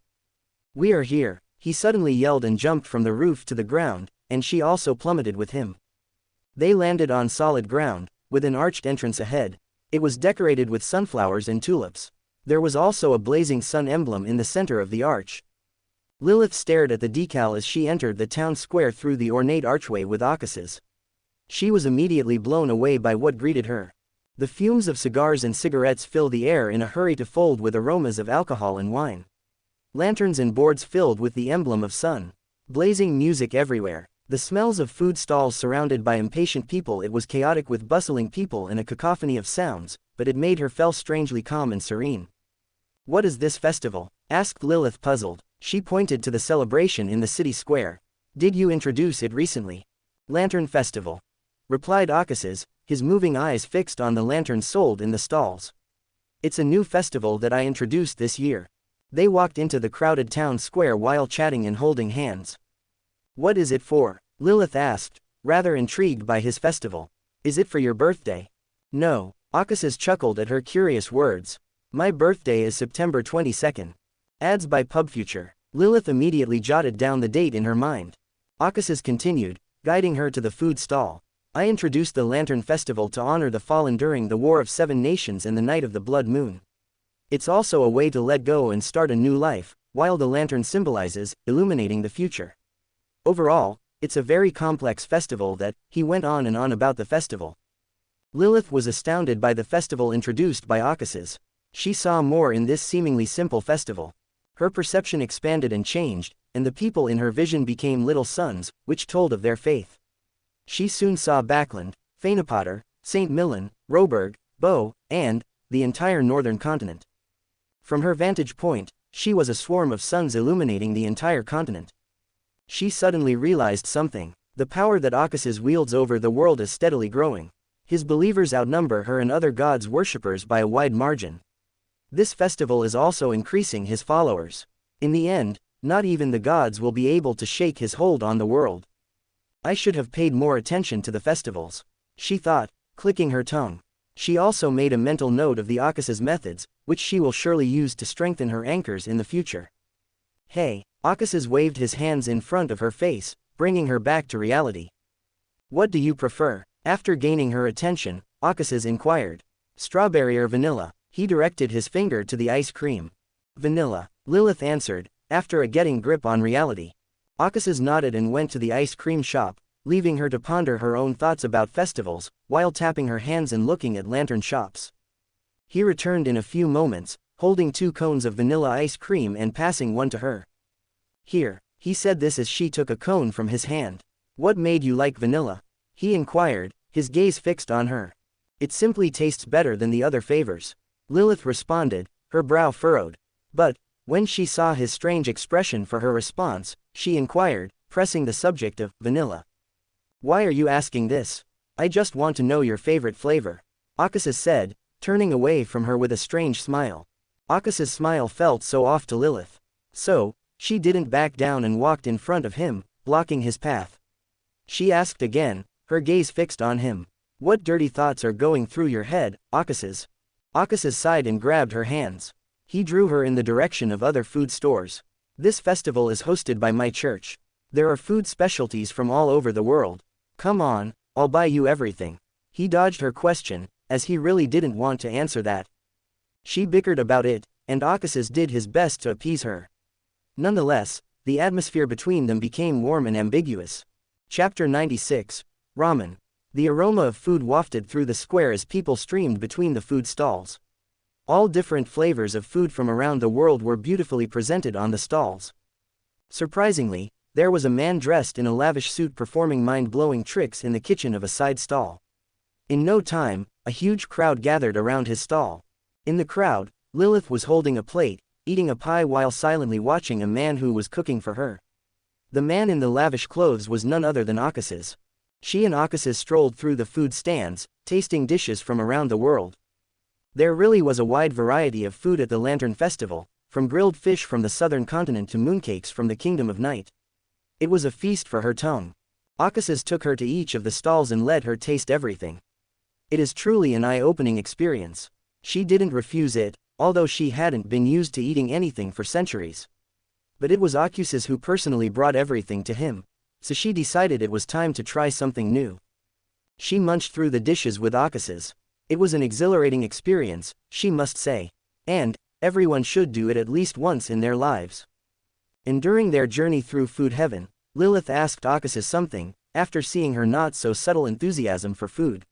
We are here, he suddenly yelled and jumped from the roof to the ground, and she also plummeted with him. They landed on solid ground, with an arched entrance ahead. It was decorated with sunflowers and tulips. There was also a blazing sun emblem in the center of the arch. Lilith stared at the decal as she entered the town square through the ornate archway with Akasis. She was immediately blown away by what greeted her. The fumes of cigars and cigarettes fill the air in a hurry to fold with aromas of alcohol and wine. Lanterns and boards filled with the emblem of sun. Blazing music everywhere. The smells of food stalls surrounded by impatient people. It was chaotic with bustling people and a cacophony of sounds, but it made her feel strangely calm and serene. What is this festival? Asked Lilith puzzled. She pointed to the celebration in the city square. Did you introduce it recently? Lantern Festival. Replied Akasis, his moving eyes fixed on the lanterns sold in the stalls. It's a new festival that I introduced this year. They walked into the crowded town square while chatting and holding hands. What is it for? Lilith asked, rather intrigued by his festival. Is it for your birthday? No, Akasis chuckled at her curious words. My birthday is September 22nd. Ads by PubFuture. Lilith immediately jotted down the date in her mind. Akasis continued, guiding her to the food stall. I introduced the Lantern Festival to honor the fallen during the War of Seven Nations and the Night of the Blood Moon. It's also a way to let go and start a new life, while the lantern symbolizes illuminating the future. Overall, it's a very complex festival that, he went on and on about the festival. Lilith was astounded by the festival introduced by Akasis. She saw more in this seemingly simple festival. Her perception expanded and changed, and the people in her vision became little suns, which told of their faith. She soon saw Backland, Fanepotter, St. Millen, Roberg, Bow, and the entire northern continent. From her vantage point, she was a swarm of suns illuminating the entire continent. She suddenly realized something. The power that Akasis wields over the world is steadily growing. His believers outnumber her and other gods' worshippers by a wide margin. This festival is also increasing his followers. In the end, not even the gods will be able to shake his hold on the world. I should have paid more attention to the festivals, she thought, clicking her tongue. She also made a mental note of the Akasis methods, which she will surely use to strengthen her anchors in the future. Hey, Akasis waved his hands in front of her face, bringing her back to reality. What do you prefer? After gaining her attention, Akasis inquired. Strawberry or vanilla? He directed his finger to the ice cream. Vanilla, Lilith answered, after a getting grip on reality. Akasis nodded and went to the ice cream shop, leaving her to ponder her own thoughts about festivals, while tapping her hands and looking at lantern shops. He returned in a few moments, holding 2 cones of vanilla ice cream and passing one to her. Here, he said this as she took a cone from his hand. What made you like vanilla? He inquired, his gaze fixed on her. It simply tastes better than the other favors. Lilith responded, her brow furrowed. But, when she saw his strange expression for her response, she inquired, pressing the subject of vanilla. Why are you asking this? I just want to know your favorite flavor. Akasis said, turning away from her with a strange smile. Akas's smile felt so off to Lilith. So, she didn't back down and walked in front of him, blocking his path. She asked again, her gaze fixed on him. What dirty thoughts are going through your head, Akasis? Akasis sighed and grabbed her hands. He drew her in the direction of other food stores. This festival is hosted by my church. There are food specialties from all over the world. Come on, I'll buy you everything. He dodged her question, as he really didn't want to answer that. She bickered about it, and Akasis did his best to appease her. Nonetheless, the atmosphere between them became warm and ambiguous. Chapter 96, Ramen. The aroma of food wafted through the square as people streamed between the food stalls. All different flavors of food from around the world were beautifully presented on the stalls. Surprisingly, there was a man dressed in a lavish suit performing mind-blowing tricks in the kitchen of a side stall. In no time, a huge crowd gathered around his stall. In the crowd, Lilith was holding a plate, eating a pie while silently watching a man who was cooking for her. The man in the lavish clothes was none other than Akasis. She and Akasis strolled through the food stands, tasting dishes from around the world. There really was a wide variety of food at the Lantern Festival, from grilled fish from the southern continent to mooncakes from the Kingdom of Night. It was a feast for her tongue. Akasis took her to each of the stalls and let her taste everything. It is truly an eye-opening experience. She didn't refuse it, although she hadn't been used to eating anything for centuries. But it was Akasis who personally brought everything to him, so she decided it was time to try something new. She munched through the dishes with Akasis. It was an exhilarating experience, she must say. And everyone should do it at least once in their lives. And during their journey through food heaven, Lilith asked Akasis something, after seeing her not-so-subtle enthusiasm for food.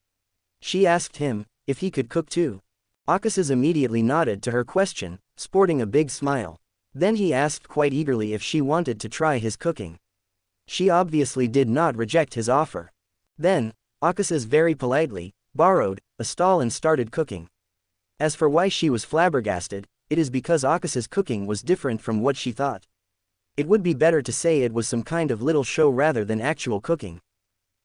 She asked him if he could cook too. Akasis immediately nodded to her question, sporting a big smile. Then he asked quite eagerly if she wanted to try his cooking. She obviously did not reject his offer. Then, Akasis very politely borrowed a stall and started cooking. As for why she was flabbergasted, it is because Akas's cooking was different from what she thought. It would be better to say it was some kind of little show rather than actual cooking.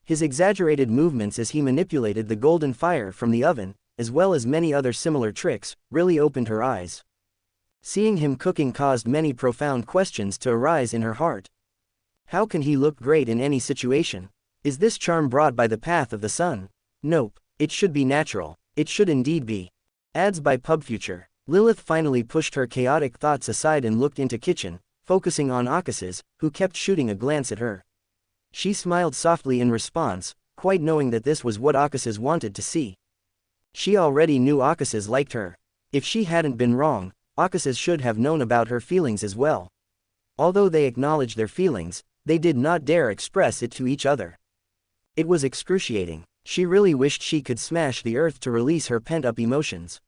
His exaggerated movements as he manipulated the golden fire from the oven, as well as many other similar tricks, really opened her eyes. Seeing him cooking caused many profound questions to arise in her heart. How can he look great in any situation? Is this charm brought by the path of the sun? Nope, it should be natural. It should indeed be. Ads by PubFuture. Lilith finally pushed her chaotic thoughts aside and looked into kitchen, focusing on Akasis, who kept shooting a glance at her. She smiled softly in response, quite knowing that this was what Akasis wanted to see. She already knew Akasis liked her. If she hadn't been wrong, Akasis should have known about her feelings as well. Although they acknowledged their feelings, they did not dare express it to each other. It was excruciating. She really wished she could smash the earth to release her pent-up emotions.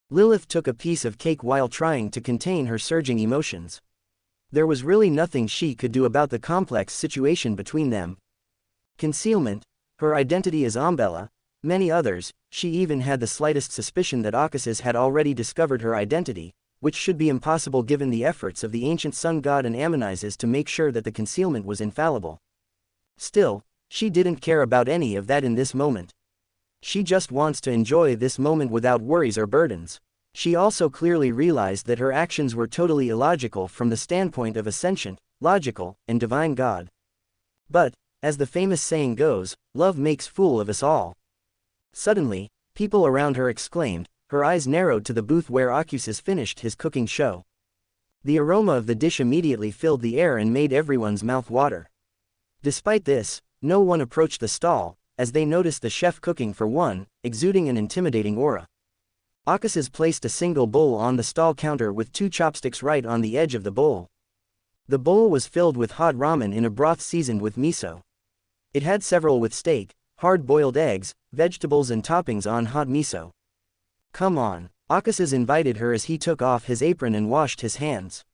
Lilith took a piece of cake while trying to contain her surging emotions. There was really nothing she could do about the complex situation between them. Concealment, her identity as Umbella, many others, she even had the slightest suspicion that Akasis had already discovered her identity, which should be impossible given the efforts of the ancient sun god and Ammonises to make sure that the concealment was infallible. Still, she didn't care about any of that in this moment. She just wants to enjoy this moment without worries or burdens. She also clearly realized that her actions were totally illogical from the standpoint of a sentient, logical, and divine god. But, as the famous saying goes, love makes fool of us all. Suddenly, people around her exclaimed, her eyes narrowed to the booth where Akasis finished his cooking show. The aroma of the dish immediately filled the air and made everyone's mouth water. Despite this, no one approached the stall, as they noticed the chef cooking for one, exuding an intimidating aura. Akasis placed a single bowl on the stall counter with 2 chopsticks right on the edge of the bowl. The bowl was filled with hot ramen in a broth seasoned with miso. It had several with steak, hard-boiled eggs, vegetables and toppings on hot miso. Come on, Akasis invited her as he took off his apron and washed his hands.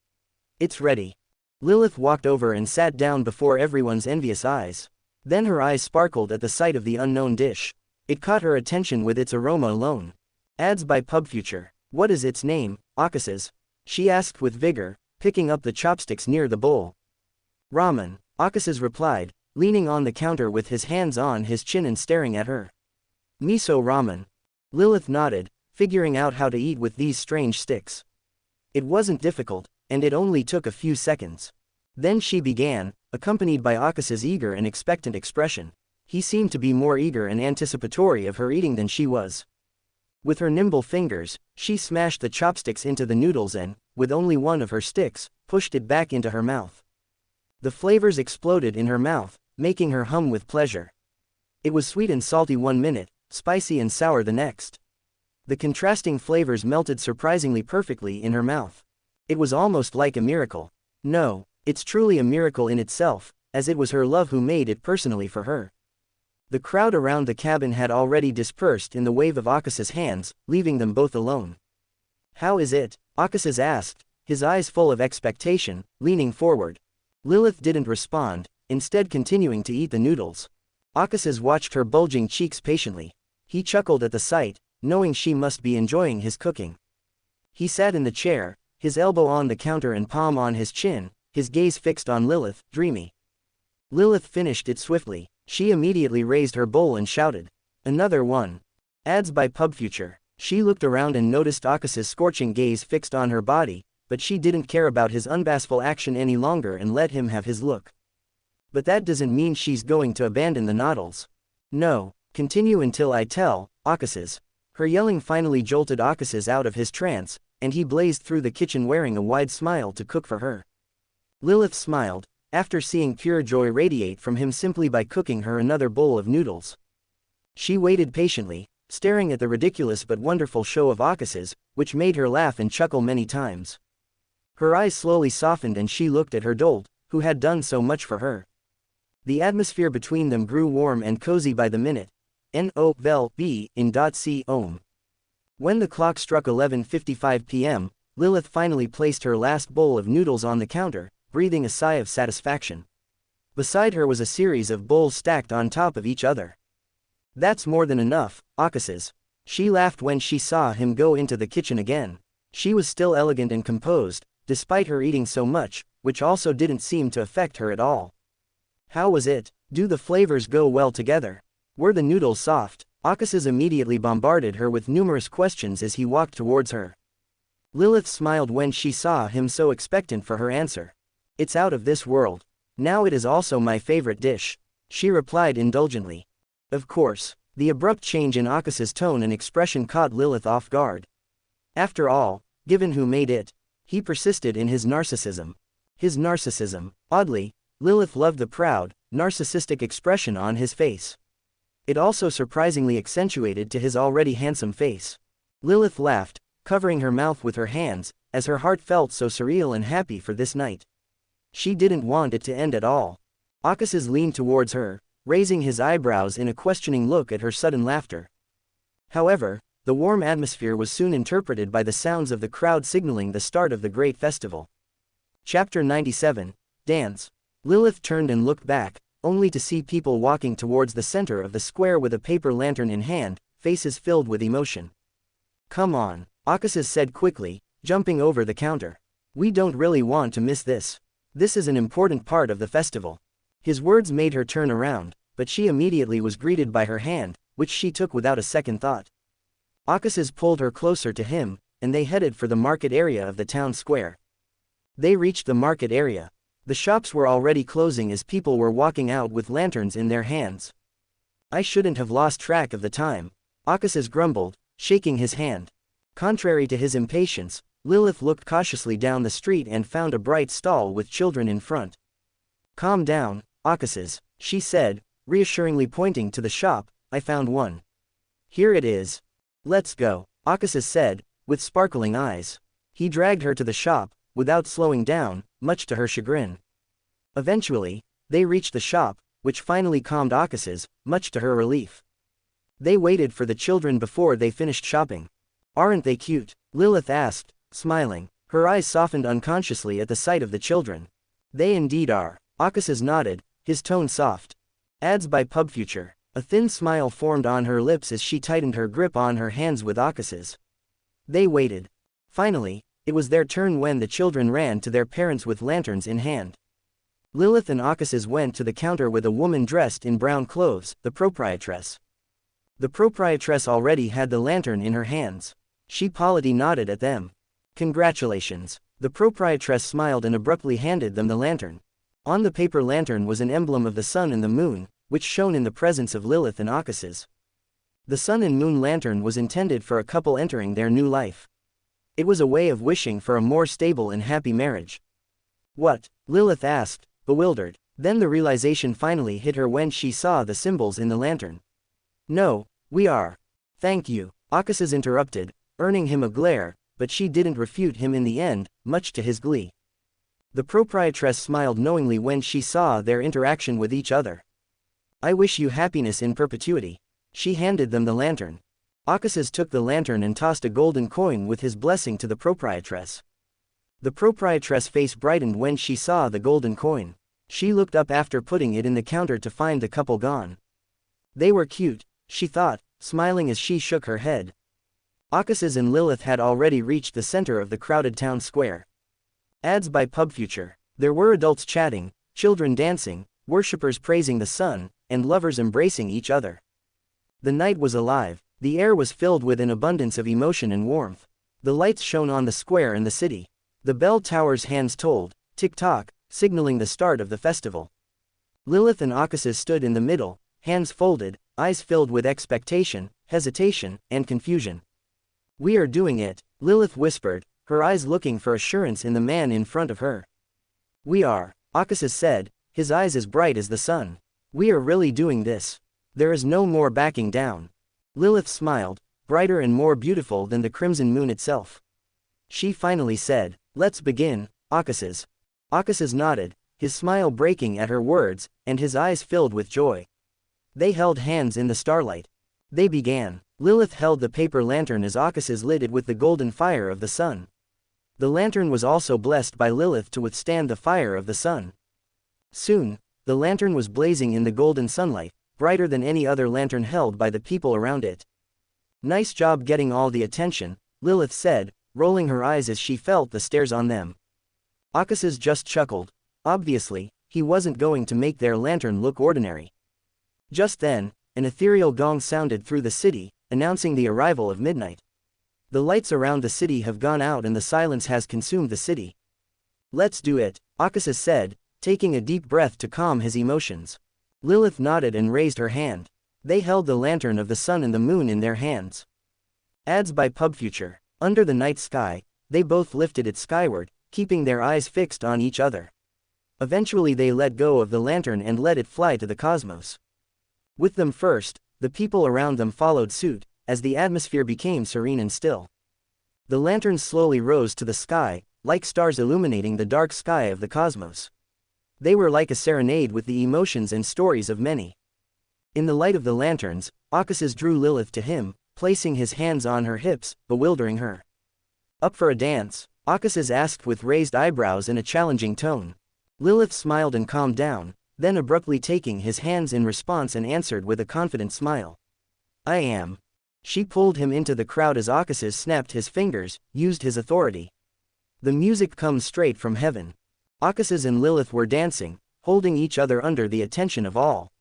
It's ready. Lilith walked over and sat down before everyone's envious eyes. Then her eyes sparkled at the sight of the unknown dish. It caught her attention with its aroma alone. Ads by PubFuture. What is its name, Akasis? She asked with vigor, picking up the chopsticks near the bowl. Ramen, Akasis replied, leaning on the counter with his hands on his chin and staring at her. Miso ramen. Lilith nodded, figuring out how to eat with these strange sticks. It wasn't difficult, and it only took a few seconds. Then she began, accompanied by Akas's eager and expectant expression. He seemed to be more eager and anticipatory of her eating than she was. With her nimble fingers, she smashed the chopsticks into the noodles and, with only one of her sticks, pushed it back into her mouth. The flavors exploded in her mouth, making her hum with pleasure. It was sweet and salty one minute, spicy and sour the next. The contrasting flavors melted surprisingly perfectly in her mouth. It was almost like a miracle. No, it's truly a miracle in itself, as it was her love who made it personally for her. The crowd around the cabin had already dispersed in the wave of Akas's hands, leaving them both alone. "How is it?" Akas asked, his eyes full of expectation, leaning forward. Lilith didn't respond, instead continuing to eat the noodles. Akas watched her bulging cheeks patiently. He chuckled at the sight, knowing she must be enjoying his cooking. He sat in the chair, his elbow on the counter and palm on his chin, his gaze fixed on Lilith, dreamy. Lilith finished it swiftly. She immediately raised her bowl and shouted, "Another one." Ads by PubFuture. She looked around and noticed Akas's scorching gaze fixed on her body, but she didn't care about his unbastful action any longer and let him have his look. "But that doesn't mean she's going to abandon the noodles." "No, continue until I tell." Akas's. Her yelling finally jolted Akas's out of his trance, and he blazed through the kitchen wearing a wide smile to cook for her. Lilith smiled, after seeing pure joy radiate from him simply by cooking her another bowl of noodles. She waited patiently, staring at the ridiculous but wonderful show of Akas's, which made her laugh and chuckle many times. Her eyes slowly softened and she looked at her dolt, who had done so much for her. The atmosphere between them grew warm and cozy by the minute. N-O-V-E in .c ohm. When the clock struck 11:55 p.m., Lilith finally placed her last bowl of noodles on the counter, breathing a sigh of satisfaction. Beside her was a series of bowls stacked on top of each other. "That's more than enough," Akas's. She laughed when she saw him go into the kitchen again. She was still elegant and composed, despite her eating so much, which also didn't seem to affect her at all. "How was it? Do the flavors go well together? Were the noodles soft?" Akas's immediately bombarded her with numerous questions as he walked towards her. Lilith smiled when she saw him so expectant for her answer. "It's out of this world. Now it is also my favorite dish," she replied indulgently. "Of course." The abrupt change in Akas's tone and expression caught Lilith off guard. After all, given who made it, he persisted in his narcissism. His narcissism. Oddly, Lilith loved the proud, narcissistic expression on his face. It also surprisingly accentuated to his already handsome face. Lilith laughed, covering her mouth with her hands, as her heart felt so surreal and happy for this night. She didn't want it to end at all. Akas's leaned towards her, raising his eyebrows in a questioning look at her sudden laughter. However, the warm atmosphere was soon interpreted by the sounds of the crowd signaling the start of the great festival. Chapter 97, Dance. Lilith turned and looked back, only to see people walking towards the center of the square with a paper lantern in hand, faces filled with emotion. "Come on," Akas's said quickly, jumping over the counter. "We don't really want to miss this. This is an important part of the festival." His words made her turn around, but she immediately was greeted by her hand, which she took without a second thought. Akas's pulled her closer to him, and they headed for the market area of the town square. They reached the market area. The shops were already closing as people were walking out with lanterns in their hands. "I shouldn't have lost track of the time," Akas's grumbled, shaking his hand. Contrary to his impatience, Lilith looked cautiously down the street and found a bright stall with children in front. "Calm down, Akas's," she said, reassuringly pointing to the shop. "I found one. Here it is. Let's go," Akas's said, with sparkling eyes. He dragged her to the shop, without slowing down, much to her chagrin. Eventually, they reached the shop, which finally calmed Akas's, much to her relief. They waited for the children before they finished shopping. "Aren't they cute?" Lilith asked, smiling. Her eyes softened unconsciously at the sight of the children. "They indeed are," Akas's nodded, his tone soft. Ads by PubFuture. A thin smile formed on her lips as she tightened her grip on her hands with Akas's. They waited. Finally, it was their turn when the children ran to their parents with lanterns in hand. Lilith and Akas's went to the counter with a woman dressed in brown clothes, the proprietress. The proprietress already had the lantern in her hands. She politely nodded at them. Congratulations. The proprietress smiled and abruptly handed them the lantern. On the paper lantern was an emblem of the sun and the moon, which shone in the presence of Lilith and Akas's. The sun and moon lantern was intended for a couple entering their new life. It was a way of wishing for a more stable and happy marriage. What? Lilith asked, bewildered. Then the realization finally hit her when she saw the symbols in the lantern. No, we are. Thank you, Akas's interrupted, earning him a glare, but she didn't refute him in the end, much to his glee. The proprietress smiled knowingly when she saw their interaction with each other. I wish you happiness in perpetuity. She handed them the lantern. Akas's took the lantern and tossed a golden coin with his blessing to the proprietress. The proprietress' face brightened when she saw the golden coin. She looked up after putting it in the counter to find the couple gone. They were cute, she thought, smiling as she shook her head. Akas's and Lilith had already reached the center of the crowded town square. Ads by PubFuture. There were adults chatting, children dancing, worshippers praising the sun, and lovers embracing each other. The night was alive, the air was filled with an abundance of emotion and warmth. The lights shone on the square and the city. The bell tower's hands tolled, tick-tock, signaling the start of the festival. Lilith and Akas's stood in the middle, hands folded, eyes filled with expectation, hesitation, and confusion. We are doing it, Lilith whispered, her eyes looking for assurance in the man in front of her. We are, Akas's said, his eyes as bright as the sun. We are really doing this. There is no more backing down. Lilith smiled, brighter and more beautiful than the crimson moon itself. She finally said, let's begin, Akas's. Akas's nodded, his smile breaking at her words, and his eyes filled with joy. They held hands in the starlight. They began. Lilith held the paper lantern as Akas's lit it with the golden fire of the sun. The lantern was also blessed by Lilith to withstand the fire of the sun. Soon, the lantern was blazing in the golden sunlight, brighter than any other lantern held by the people around it. Nice job getting all the attention, Lilith said, rolling her eyes as she felt the stares on them. Akas's just chuckled. Obviously, he wasn't going to make their lantern look ordinary. Just then, an ethereal gong sounded through the city, announcing the arrival of midnight. The lights around the city have gone out and the silence has consumed the city. Let's do it, Akas's said, taking a deep breath to calm his emotions. Lilith nodded and raised her hand. They held the lantern of the sun and the moon in their hands. Ads by PubFuture. Under the night sky, they both lifted it skyward, keeping their eyes fixed on each other. Eventually they let go of the lantern and let it fly to the cosmos. With them first, the people around them followed suit, as the atmosphere became serene and still. The lanterns slowly rose to the sky, like stars illuminating the dark sky of the cosmos. They were like a serenade with the emotions and stories of many. In the light of the lanterns, Akas's drew Lilith to him, placing his hands on her hips, bewildering her. Up for a dance? Akas's asked with raised eyebrows in a challenging tone. Lilith smiled and calmed down, then abruptly taking his hands in response and answered with a confident smile. I am. She pulled him into the crowd as Akas's snapped his fingers, used his authority. The music comes straight from heaven. Akas's and Lilith were dancing, holding each other under the attention of all.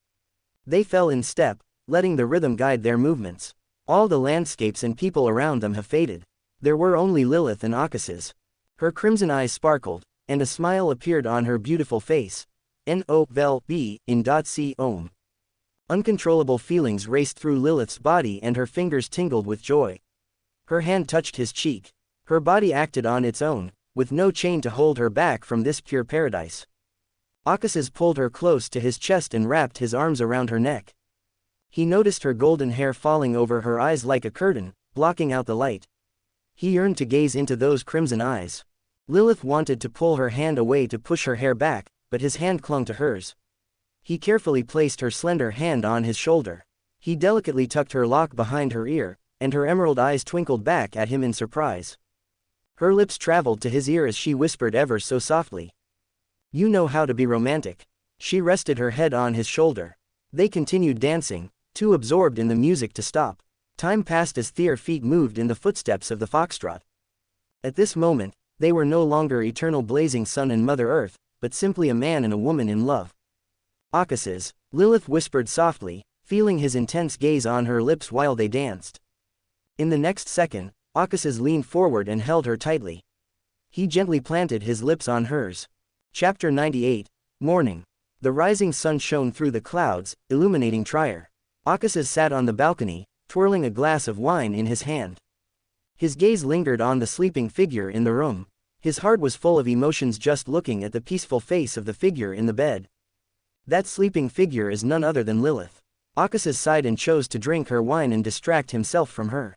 They fell in step, letting the rhythm guide their movements. All the landscapes and people around them have faded. There were only Lilith and Akas's. Her crimson eyes sparkled, and a smile appeared on her beautiful face. N-O-V-E, in .c om. Uncontrollable feelings raced through Lilith's body and her fingers tingled with joy. Her hand touched his cheek. Her body acted on its own, with no chain to hold her back from this pure paradise. Akas's pulled her close to his chest and wrapped his arms around her neck. He noticed her golden hair falling over her eyes like a curtain, blocking out the light. He yearned to gaze into those crimson eyes. Lilith wanted to pull her hand away to push her hair back, but his hand clung to hers. He carefully placed her slender hand on his shoulder. He delicately tucked her lock behind her ear, and her emerald eyes twinkled back at him in surprise. Her lips traveled to his ear as she whispered ever so softly. You know how to be romantic. She rested her head on his shoulder. They continued dancing, too absorbed in the music to stop. Time passed as their feet moved in the footsteps of the foxtrot. At this moment, they were no longer eternal blazing sun and Mother Earth, but simply a man and a woman in love. Akas's, Lilith whispered softly, feeling his intense gaze on her lips while they danced. In the next second, Akasis leaned forward and held her tightly. He gently planted his lips on hers. Chapter 98, Morning. The rising sun shone through the clouds, illuminating Trier. Akasis sat on the balcony, twirling a glass of wine in his hand. His gaze lingered on the sleeping figure in the room. His heart was full of emotions just looking at the peaceful face of the figure in the bed. That sleeping figure is none other than Lilith. Akasis sighed and chose to drink her wine and distract himself from her.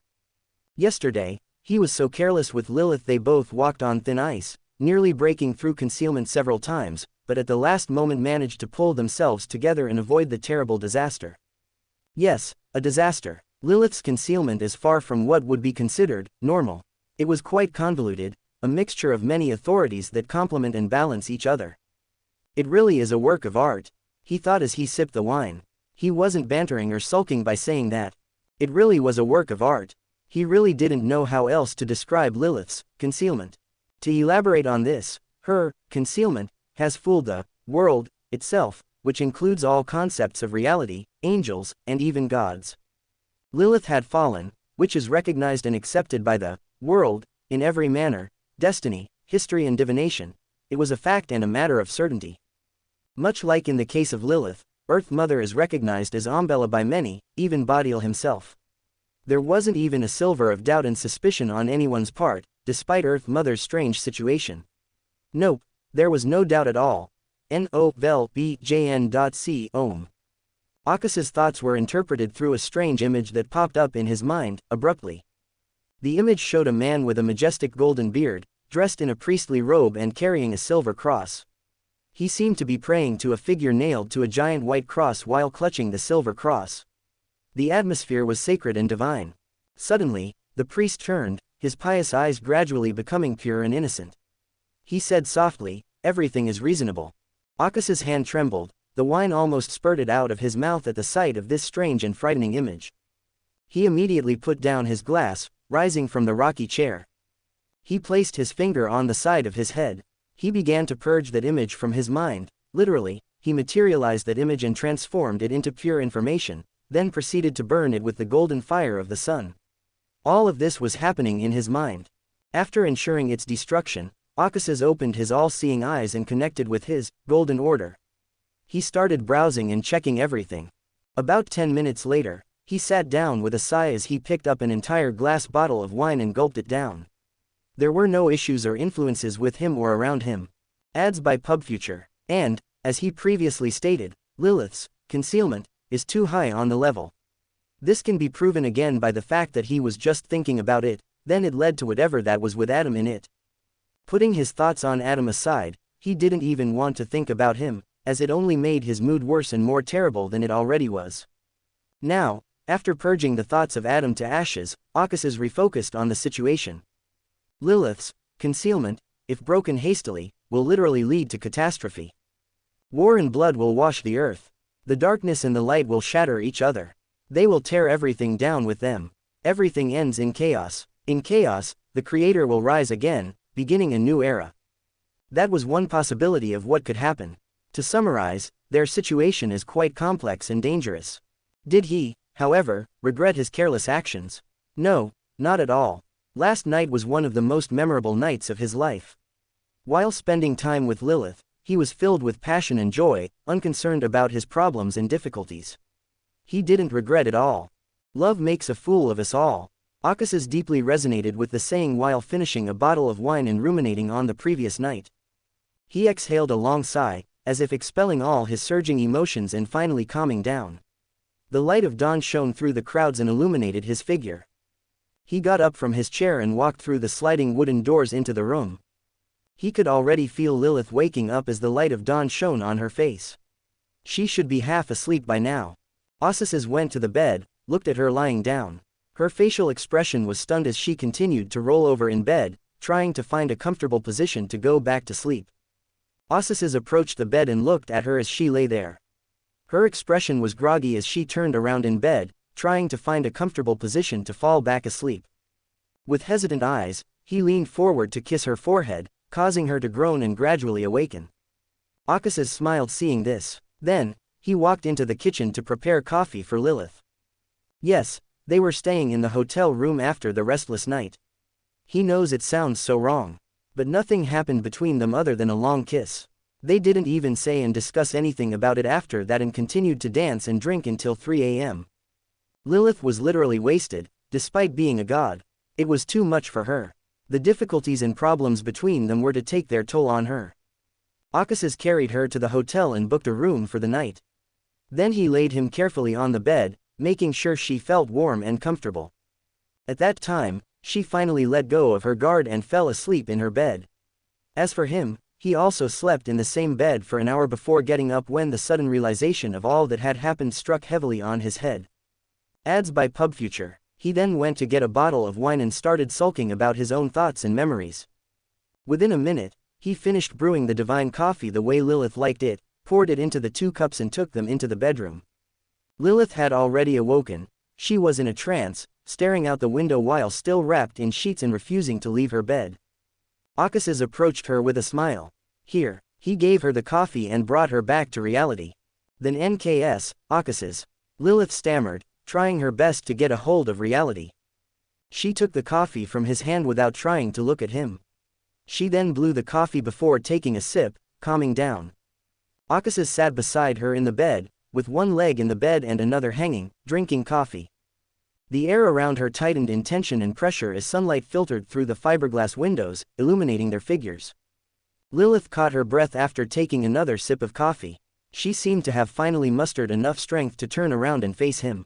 Yesterday, he was so careless with Lilith. They both walked on thin ice, nearly breaking through concealment several times, but at the last moment managed to pull themselves together and avoid the terrible disaster. Yes, a disaster. Lilith's concealment is far from what would be considered normal. It was quite convoluted, a mixture of many authorities that complement and balance each other. It really is a work of art, he thought as he sipped the wine. He wasn't bantering or sulking by saying that. It really was a work of art. He really didn't know how else to describe Lilith's concealment. To elaborate on this, her concealment has fooled the world itself, which includes all concepts of reality, angels, and even gods. Lilith had fallen, which is recognized and accepted by the world, in every manner, destiny, history and divination. It was a fact and a matter of certainty. Much like in the case of Lilith, Earth Mother is recognized as Umbella by many, even Bodial himself. There wasn't even a silver of doubt and suspicion on anyone's part, despite Earth Mother's strange situation. Nope, there was no doubt at all. N-O-V-E-J-N.C. Om. Akas's thoughts were interpreted through a strange image that popped up in his mind, abruptly. The image showed a man with a majestic golden beard, dressed in a priestly robe and carrying a silver cross. He seemed to be praying to a figure nailed to a giant white cross while clutching the silver cross. The atmosphere was sacred and divine. Suddenly, the priest turned, his pious eyes gradually becoming pure and innocent. He said softly, "Everything is reasonable." Akas's hand trembled, the wine almost spurted out of his mouth at the sight of this strange and frightening image. He immediately put down his glass, rising from the rocky chair. He placed his finger on the side of his head. He began to purge that image from his mind. Literally, he materialized that image and transformed it into pure information, then proceeded to burn it with the golden fire of the sun. All of this was happening in his mind. After ensuring its destruction, Akasas opened his all-seeing eyes and connected with his golden order. He started browsing and checking everything. About 10 minutes later, he sat down with a sigh as he picked up an entire glass bottle of wine and gulped it down. There were no issues or influences with him or around him. Ads by PubFuture. And, as he previously stated, Lilith's concealment is too high on the level. This can be proven again by the fact that he was just thinking about it, then it led to whatever that was with Adam in it. Putting his thoughts on Adam aside, he didn't even want to think about him, as it only made his mood worse and more terrible than it already was. Now, after purging the thoughts of Adam to ashes, Akasas refocused on the situation. Lilith's concealment, if broken hastily, will literally lead to catastrophe. War and blood will wash the earth. The darkness and the light will shatter each other. They will tear everything down with them. Everything ends in chaos. In chaos, the Creator will rise again, beginning a new era. That was one possibility of what could happen. To summarize, their situation is quite complex and dangerous. Did he, however, regret his careless actions? No, not at all. Last night was one of the most memorable nights of his life. While spending time with Lilith, he was filled with passion and joy, unconcerned about his problems and difficulties. He didn't regret it all. Love makes a fool of us all. Akasas deeply resonated with the saying while finishing a bottle of wine and ruminating on the previous night. He exhaled a long sigh, as if expelling all his surging emotions and finally calming down. The light of dawn shone through the crowds and illuminated his figure. He got up from his chair and walked through the sliding wooden doors into the room. He could already feel Lilith waking up as the light of dawn shone on her face. She should be half asleep by now. Akasas went to the bed, looked at her lying down. Her facial expression was stunned as she continued to roll over in bed, trying to find a comfortable position to go back to sleep. Akasas approached the bed and looked at her as she lay there. Her expression was groggy as she turned around in bed, trying to find a comfortable position to fall back asleep. With hesitant eyes, he leaned forward to kiss her forehead, causing her to groan and gradually awaken. Akasas smiled seeing this. Then, he walked into the kitchen to prepare coffee for Lilith. Yes, they were staying in the hotel room after the restless night. He knows it sounds so wrong. But nothing happened between them other than a long kiss. They didn't even say and discuss anything about it after that and continued to dance and drink until 3 a.m. Lilith was literally wasted, despite being a god. It was too much for her. The difficulties and problems between them were to take their toll on her. Akasis carried her to the hotel and booked a room for the night. Then he laid him carefully on the bed, making sure she felt warm and comfortable. At that time, she finally let go of her guard and fell asleep in her bed. As for him, he also slept in the same bed for an hour before getting up when the sudden realization of all that had happened struck heavily on his head. Ads by PubFuture. He then went to get a bottle of wine and started sulking about his own thoughts and memories. Within a minute, he finished brewing the divine coffee the way Lilith liked it, poured it into the 2 cups and took them into the bedroom. Lilith had already awoken. She was in a trance, staring out the window while still wrapped in sheets and refusing to leave her bed. Akasis approached her with a smile. Here, he gave her the coffee and brought her back to reality. Then NKS, Akasis. Lilith stammered, trying her best to get a hold of reality. She took the coffee from his hand without trying to look at him. She then blew the coffee before taking a sip, calming down. Akasis sat beside her in the bed, with one leg in the bed and another hanging, drinking coffee. The air around her tightened in tension and pressure as sunlight filtered through the fiberglass windows, illuminating their figures. Lilith caught her breath after taking another sip of coffee. She seemed to have finally mustered enough strength to turn around and face him.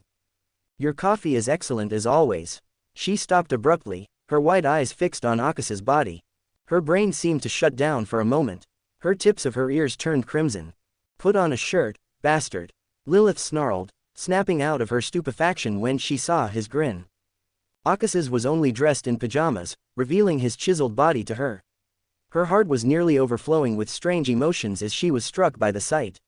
"Your coffee is excellent as always." She stopped abruptly, her wide eyes fixed on Akas's body. Her brain seemed to shut down for a moment. Her tips of her ears turned crimson. "Put on a shirt, bastard," Lilith snarled, snapping out of her stupefaction when she saw his grin. Akasis was only dressed in pajamas, revealing his chiseled body to her. Her heart was nearly overflowing with strange emotions as she was struck by the sight.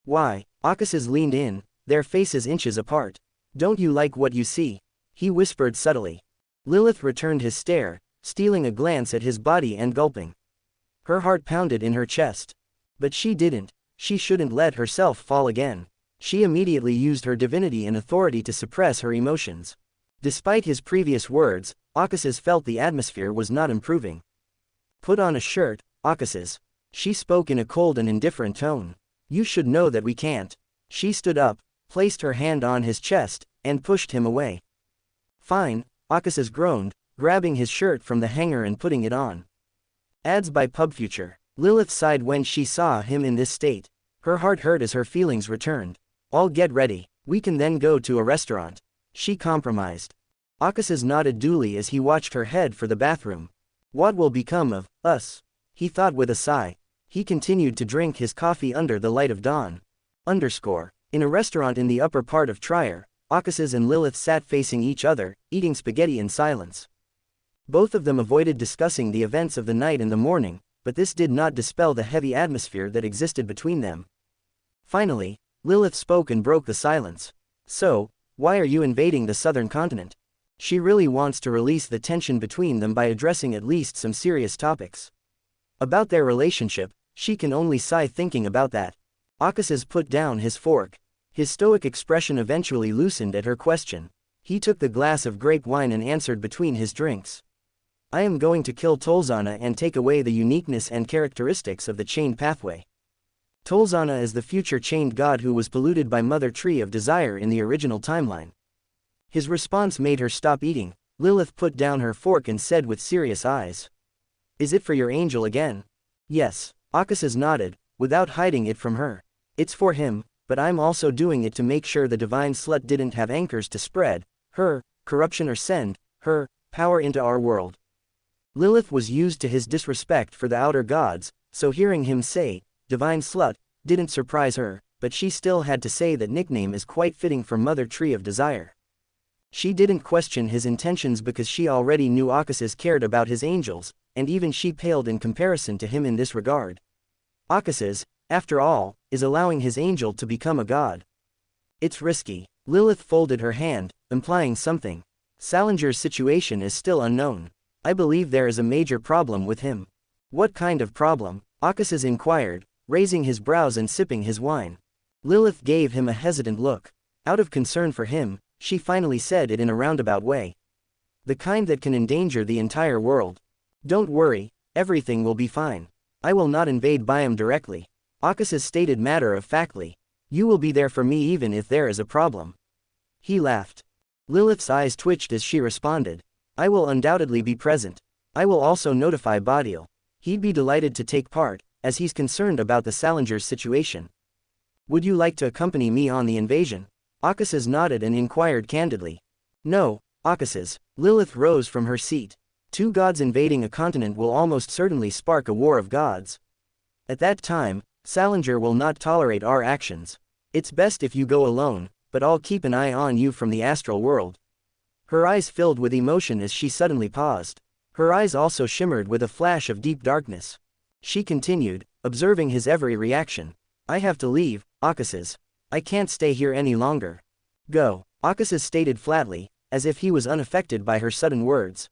"Why?" Akasis leaned in, their faces inches apart. "Don't you like what you see?" he whispered subtly. Lilith returned his stare, stealing a glance at his body and gulping. Her heart pounded in her chest. But she didn't. She shouldn't let herself fall again. She immediately used her divinity and authority to suppress her emotions. Despite his previous words, Akasis felt the atmosphere was not improving. "Put on a shirt, Akasis." She spoke in a cold and indifferent tone. "You should know that we can't." She stood up, placed her hand on his chest, and pushed him away. "Fine," Akasis groaned, grabbing his shirt from the hanger and putting it on. Ads by PubFuture. Lilith sighed when she saw him in this state. Her heart hurt as her feelings returned. "I'll get ready. We can then go to a restaurant." She compromised. Akasis nodded dully as he watched her head for the bathroom. "What will become of us?" he thought with a sigh. He continued to drink his coffee under the light of dawn. In a restaurant in the upper part of Trier, Akasis and Lilith sat facing each other, eating spaghetti in silence. Both of them avoided discussing the events of the night and the morning, but this did not dispel the heavy atmosphere that existed between them. Finally, Lilith spoke and broke the silence. "So, why are you invading the southern continent?" She really wants to release the tension between them by addressing at least some serious topics. About their relationship, she can only sigh thinking about that. Akasis put down his fork. His stoic expression eventually loosened at her question. He took the glass of grape wine and answered between his drinks. "I am going to kill Tolzana and take away the uniqueness and characteristics of the chained pathway." Tolzana is the future chained god who was polluted by Mother Tree of Desire in the original timeline. His response made her stop eating. Lilith put down her fork and said with serious eyes. "Is it for your angel again?" "Yes." Akasis nodded, without hiding it from her. "It's for him, but I'm also doing it to make sure the divine slut didn't have anchors to spread her corruption or send her power into our world." Lilith was used to his disrespect for the outer gods, so hearing him say, "divine slut," didn't surprise her, but she still had to say that nickname is quite fitting for Mother Tree of Desire. She didn't question his intentions because she already knew Akasis cared about his angels, and even she paled in comparison to him in this regard. Akasis, after all, is allowing his angel to become a god. "It's risky." Lilith folded her hand, implying something. "Salinger's situation is still unknown. I believe there is a major problem with him." "What kind of problem?" Akasis inquired, raising his brows and sipping his wine. Lilith gave him a hesitant look. Out of concern for him, she finally said it in a roundabout way. The kind that can endanger the entire world. Don't worry, everything will be fine. I will not invade Biome directly. Akasas stated matter-of-factly. You will be there for me even if there is a problem. He laughed. Lilith's eyes twitched as she responded. I will undoubtedly be present. I will also notify Badial. He'd be delighted to take part, as he's concerned about the Salinger's situation. Would you like to accompany me on the invasion? Akasas nodded and inquired candidly. No, Akasas. Lilith rose from her seat. Two gods invading a continent will almost certainly spark a war of gods. At that time, Salinger will not tolerate our actions. It's best if you go alone, but I'll keep an eye on you from the astral world. Her eyes filled with emotion as she suddenly paused. Her eyes also shimmered with a flash of deep darkness. She continued, observing his every reaction. I have to leave, Akasas. I can't stay here any longer. Go, Akasas stated flatly, as if he was unaffected by her sudden words.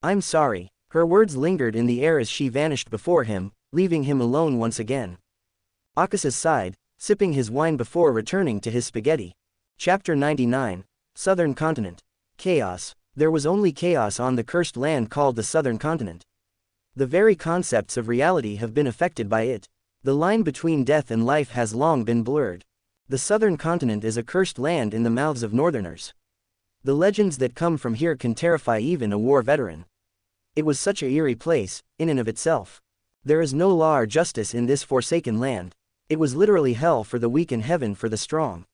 I'm sorry. Her words lingered in the air as she vanished before him, leaving him alone once again. Akasas sighed, sipping his wine before returning to his spaghetti. Chapter 99. Southern Continent. Chaos. There was only chaos on the cursed land called the Southern Continent. The very concepts of reality have been affected by it. The line between death and life has long been blurred. The Southern Continent is a cursed land in the mouths of Northerners. The legends that come from here can terrify even a war veteran. It was such an eerie place, in and of itself. There is no law or justice in this forsaken land. It was literally hell for the weak and heaven for the strong.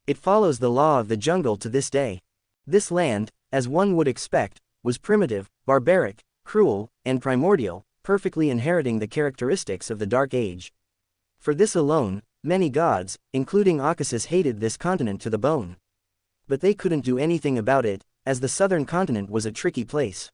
It follows the law of the jungle to this day. This land, as one would expect, was primitive, barbaric, cruel, and primordial, perfectly inheriting the characteristics of the Dark Age. For this alone, many gods, including Akasas, hated this continent to the bone. But they couldn't do anything about it, as the Southern Continent was a tricky place.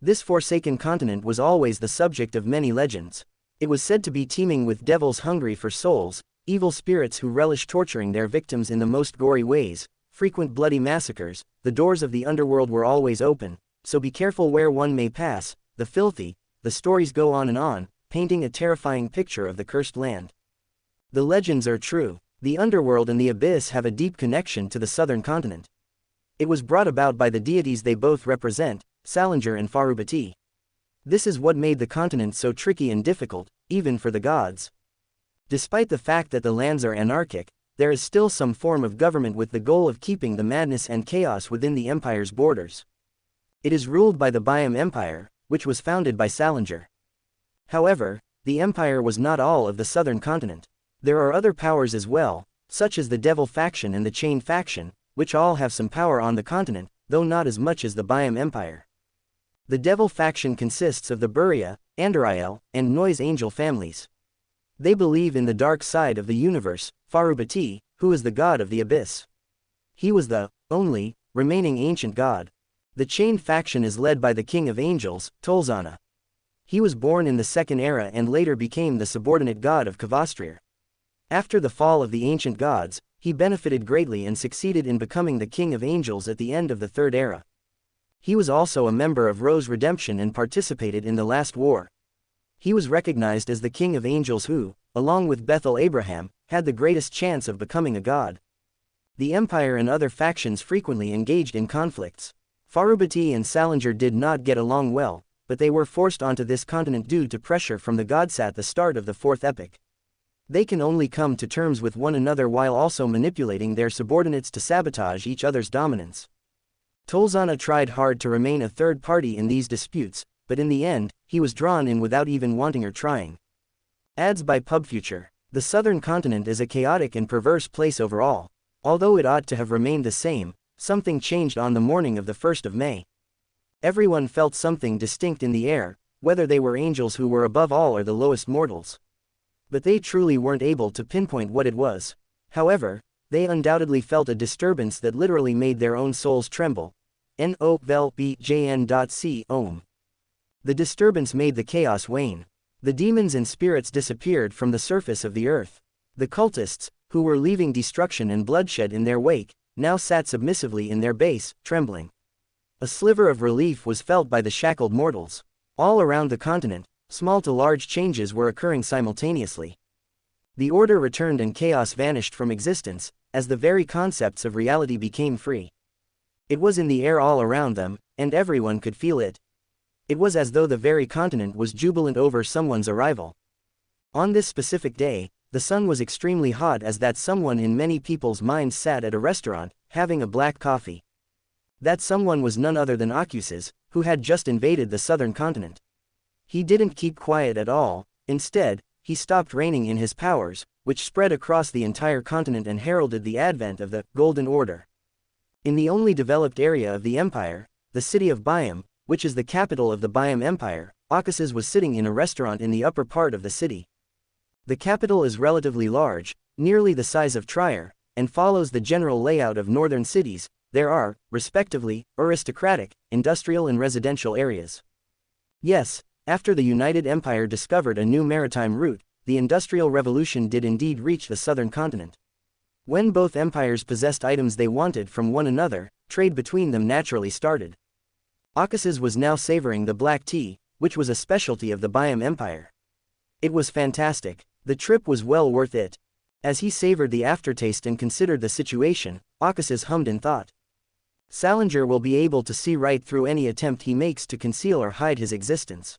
This forsaken continent was always the subject of many legends. It was said to be teeming with devils hungry for souls, evil spirits who relish torturing their victims in the most gory ways, frequent bloody massacres. The doors of the underworld were always open, so be careful where one may pass. The filthy. The stories go on, painting a terrifying picture of the cursed land. The legends are true. The underworld and the abyss have a deep connection to the Southern Continent. It was brought about by the deities they both represent, Salinger and Farubati. This is what made the continent so tricky and difficult, even for the gods. Despite the fact that the lands are anarchic, there is still some form of government with the goal of keeping the madness and chaos within the empire's borders. It is ruled by the Biome Empire, which was founded by Salinger. However, the empire was not all of the Southern Continent. There are other powers as well, such as the Devil faction and the Chain faction, which all have some power on the continent, though not as much as the Biome Empire. The Devil faction consists of the Buria, Andariel, and Noise Angel families. They believe in the dark side of the universe, Farubati, who is the god of the abyss. He was the only remaining ancient god. The Chain faction is led by the king of angels, Tolzana. He was born in the Second Era and later became the subordinate god of Kvastrir. After the fall of the ancient gods, he benefited greatly and succeeded in becoming the king of angels at the end of the Third Era. He was also a member of Rose Redemption and participated in the Last War. He was recognized as the king of angels who, along with Bethel Abraham, had the greatest chance of becoming a god. The Empire and other factions frequently engaged in conflicts. Farubati and Salinger did not get along well, but they were forced onto this continent due to pressure from the gods at the start of the Fourth Epoch. They can only come to terms with one another while also manipulating their subordinates to sabotage each other's dominance. Tolzana tried hard to remain a third party in these disputes, but in the end, he was drawn in without even wanting or trying. Ads by PubFuture. The Southern Continent is a chaotic and perverse place overall. Although it ought to have remained the same, something changed on the morning of the 1st of May. Everyone felt something distinct in the air, whether they were angels who were above all or the lowest mortals. But they truly weren't able to pinpoint what it was. However, they undoubtedly felt a disturbance that literally made their own souls tremble. NOVELBJN.C Ohm. The disturbance made the chaos wane. The demons and spirits disappeared from the surface of the earth. The cultists, who were leaving destruction and bloodshed in their wake, now sat submissively in their base, trembling. A sliver of relief was felt by the shackled mortals. All around the continent, small to large changes were occurring simultaneously. The order returned and chaos vanished from existence, as the very concepts of reality became free. It was in the air all around them, and everyone could feel it. It was as though the very continent was jubilant over someone's arrival. On this specific day, the sun was extremely hot as that someone in many people's minds sat at a restaurant, having a black coffee. That someone was none other than Acuses, who had just invaded the southern continent. He didn't keep quiet at all. Instead, he stopped reigning in his powers, which spread across the entire continent and heralded the advent of the Golden Order. In the only developed area of the empire, the city of Byam, which is the capital of the Byam Empire, Acuses was sitting in a restaurant in the upper part of the city. The capital is relatively large, nearly the size of Trier, and follows the general layout of northern cities. There are, respectively, aristocratic, industrial and residential areas. Yes, after the United Empire discovered a new maritime route, the Industrial Revolution did indeed reach the southern continent. When both empires possessed items they wanted from one another, trade between them naturally started. Acuses was now savoring the black tea, which was a specialty of the Byam Empire. It was fantastic. The trip was well worth it. As he savored the aftertaste and considered the situation, Acuses hummed in thought. Salinger will be able to see right through any attempt he makes to conceal or hide his existence.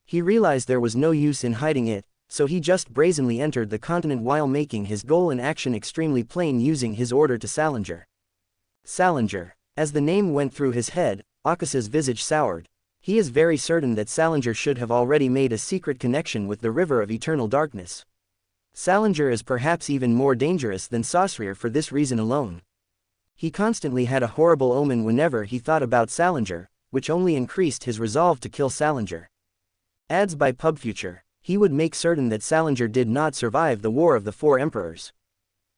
He realized there was no use in hiding it, so he just brazenly entered the continent while making his goal and action extremely plain using his order to Salinger. Salinger. As the name went through his head, Acuses' visage soured. He is very certain that Salinger should have already made a secret connection with the River of Eternal Darkness. Salinger is perhaps even more dangerous than Saussure for this reason alone. He constantly had a horrible omen whenever he thought about Salinger, which only increased his resolve to kill Salinger. Adds by PubFuture, he would make certain that Salinger did not survive the War of the Four Emperors.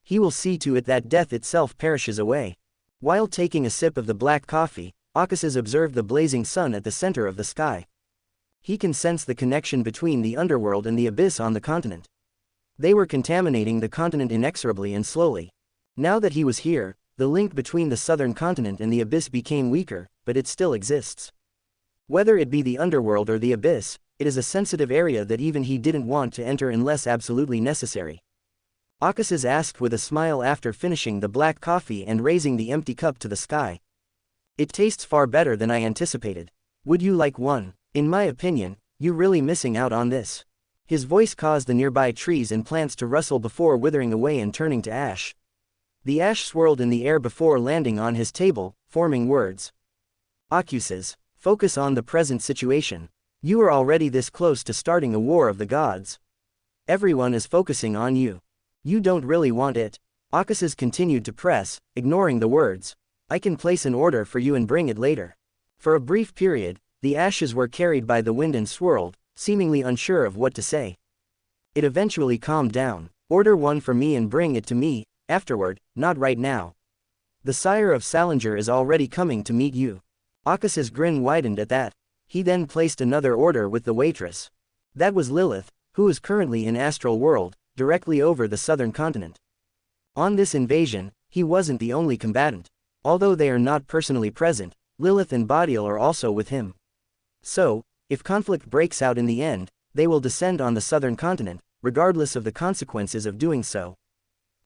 He will see to it that death itself perishes away. While taking a sip of the black coffee, Acuses observed the blazing sun at the center of the sky. He can sense the connection between the underworld and the abyss on the continent. They were contaminating the continent inexorably and slowly. Now that he was here, the link between the southern continent and the abyss became weaker, but it still exists. Whether it be the underworld or the abyss, it is a sensitive area that even he didn't want to enter unless absolutely necessary. Acuses asked with a smile after finishing the black coffee and raising the empty cup to the sky. It tastes far better than I anticipated. Would you like one? In my opinion, you're really missing out on this. His voice caused the nearby trees and plants to rustle before withering away and turning to ash. The ash swirled in the air before landing on his table, forming words. Acuses, focus on the present situation. You are already this close to starting a war of the gods. Everyone is focusing on you. You don't really want it. Acuses continued to press, ignoring the words. I can place an order for you and bring it later. For a brief period, the ashes were carried by the wind and swirled, seemingly unsure of what to say. It eventually calmed down. Order one for me and bring it to me, afterward, not right now. The sire of Salinger is already coming to meet you. Acuses' grin widened at that. He then placed another order with the waitress. That was Lilith, who is currently in Astral World, directly over the southern continent. On this invasion, he wasn't the only combatant. Although they are not personally present, Lilith and Bodial are also with him. So, if conflict breaks out in the end, they will descend on the southern continent, regardless of the consequences of doing so.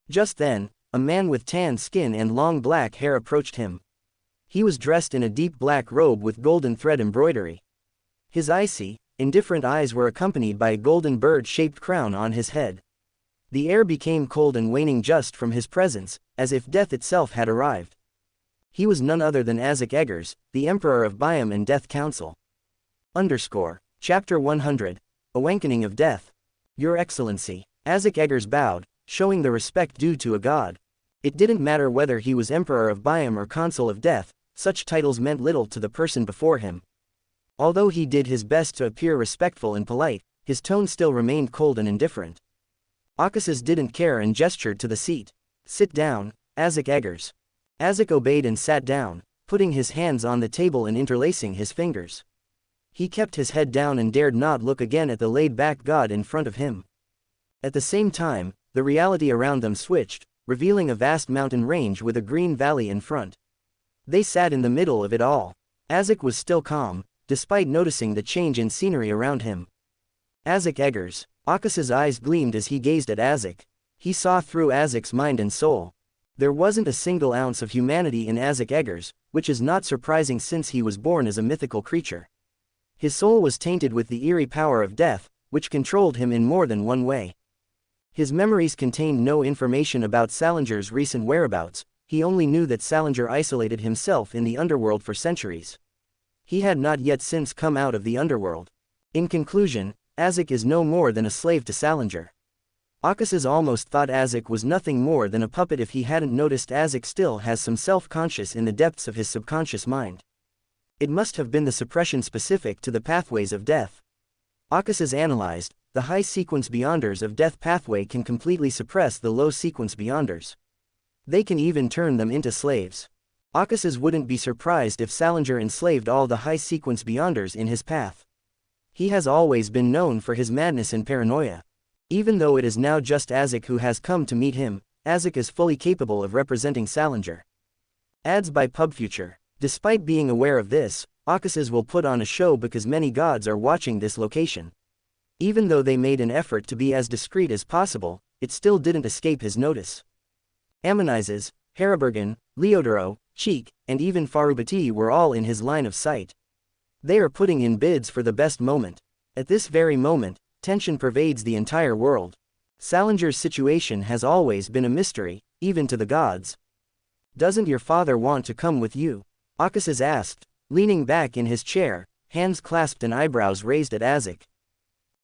Just then, a man with tan skin and long black hair approached him. He was dressed in a deep black robe with golden thread embroidery. His icy, indifferent eyes were accompanied by a golden bird-shaped crown on his head. The air became cold and waning just from his presence, as if death itself had arrived. He was none other than Azek Eggers, the Emperor of Byam and Death Council. Chapter 100. Awakening of Death. Your Excellency. Azek Eggers bowed, showing the respect due to a god. It didn't matter whether he was Emperor of Byam or Consul of Death, such titles meant little to the person before him. Although he did his best to appear respectful and polite, his tone still remained cold and indifferent. Acuses didn't care and gestured to the seat. Sit down, Azek Eggers. Azek obeyed and sat down, putting his hands on the table and interlacing his fingers. He kept his head down and dared not look again at the laid-back god in front of him. At the same time, the reality around them switched, revealing a vast mountain range with a green valley in front. They sat in the middle of it all. Azek was still calm, despite noticing the change in scenery around him. Azek Eggers. Acuses' eyes gleamed as he gazed at Azek. He saw through Azek's mind and soul. There wasn't a single ounce of humanity in Isaac Eggers, which is not surprising since he was born as a mythical creature. His soul was tainted with the eerie power of death, which controlled him in more than one way. His memories contained no information about Salinger's recent whereabouts. He only knew that Salinger isolated himself in the underworld for centuries. He had not yet since come out of the underworld. In conclusion, Isaac is no more than a slave to Salinger. Akas's almost thought Isaac was nothing more than a puppet if he hadn't noticed Isaac still has some self-conscious in the depths of his subconscious mind. It must have been the suppression specific to the pathways of death. Akas's analyzed, the high sequence beyonders of death pathway can completely suppress the low sequence beyonders. They can even turn them into slaves. Akas's wouldn't be surprised if Salinger enslaved all the high sequence beyonders in his path. He has always been known for his madness and paranoia. Even though it is now just Isaac who has come to meet him, Isaac is fully capable of representing Salinger. Ads by PubFuture. Despite being aware of this, Akas's will put on a show because many gods are watching this location. Even though they made an effort to be as discreet as possible, it still didn't escape his notice. Ammonizes, Harabergen, Leodoro, Cheek, and even Farubati were all in his line of sight. They are putting in bids for the best moment. At this very moment, tension pervades the entire world. Salinger's situation has always been a mystery, even to the gods. Doesn't your father want to come with you? Akas's asked, leaning back in his chair, hands clasped and eyebrows raised at Isaac.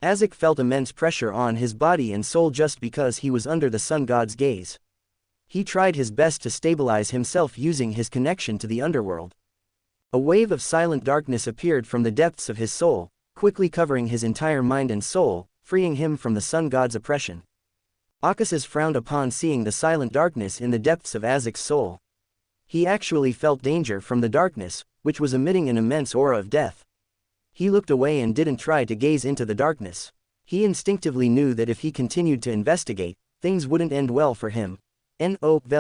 Isaac felt immense pressure on his body and soul just because he was under the sun god's gaze. He tried his best to stabilize himself using his connection to the underworld. A wave of silent darkness appeared from the depths of his soul, quickly covering his entire mind and soul, freeing him from the sun god's oppression. Akas's frowned upon seeing the silent darkness in the depths of Isaac's soul. He actually felt danger from the darkness, which was emitting an immense aura of death. He looked away and didn't try to gaze into the darkness. He instinctively knew that if he continued to investigate, things wouldn't end well for him. N-O-V-E-J-N.C.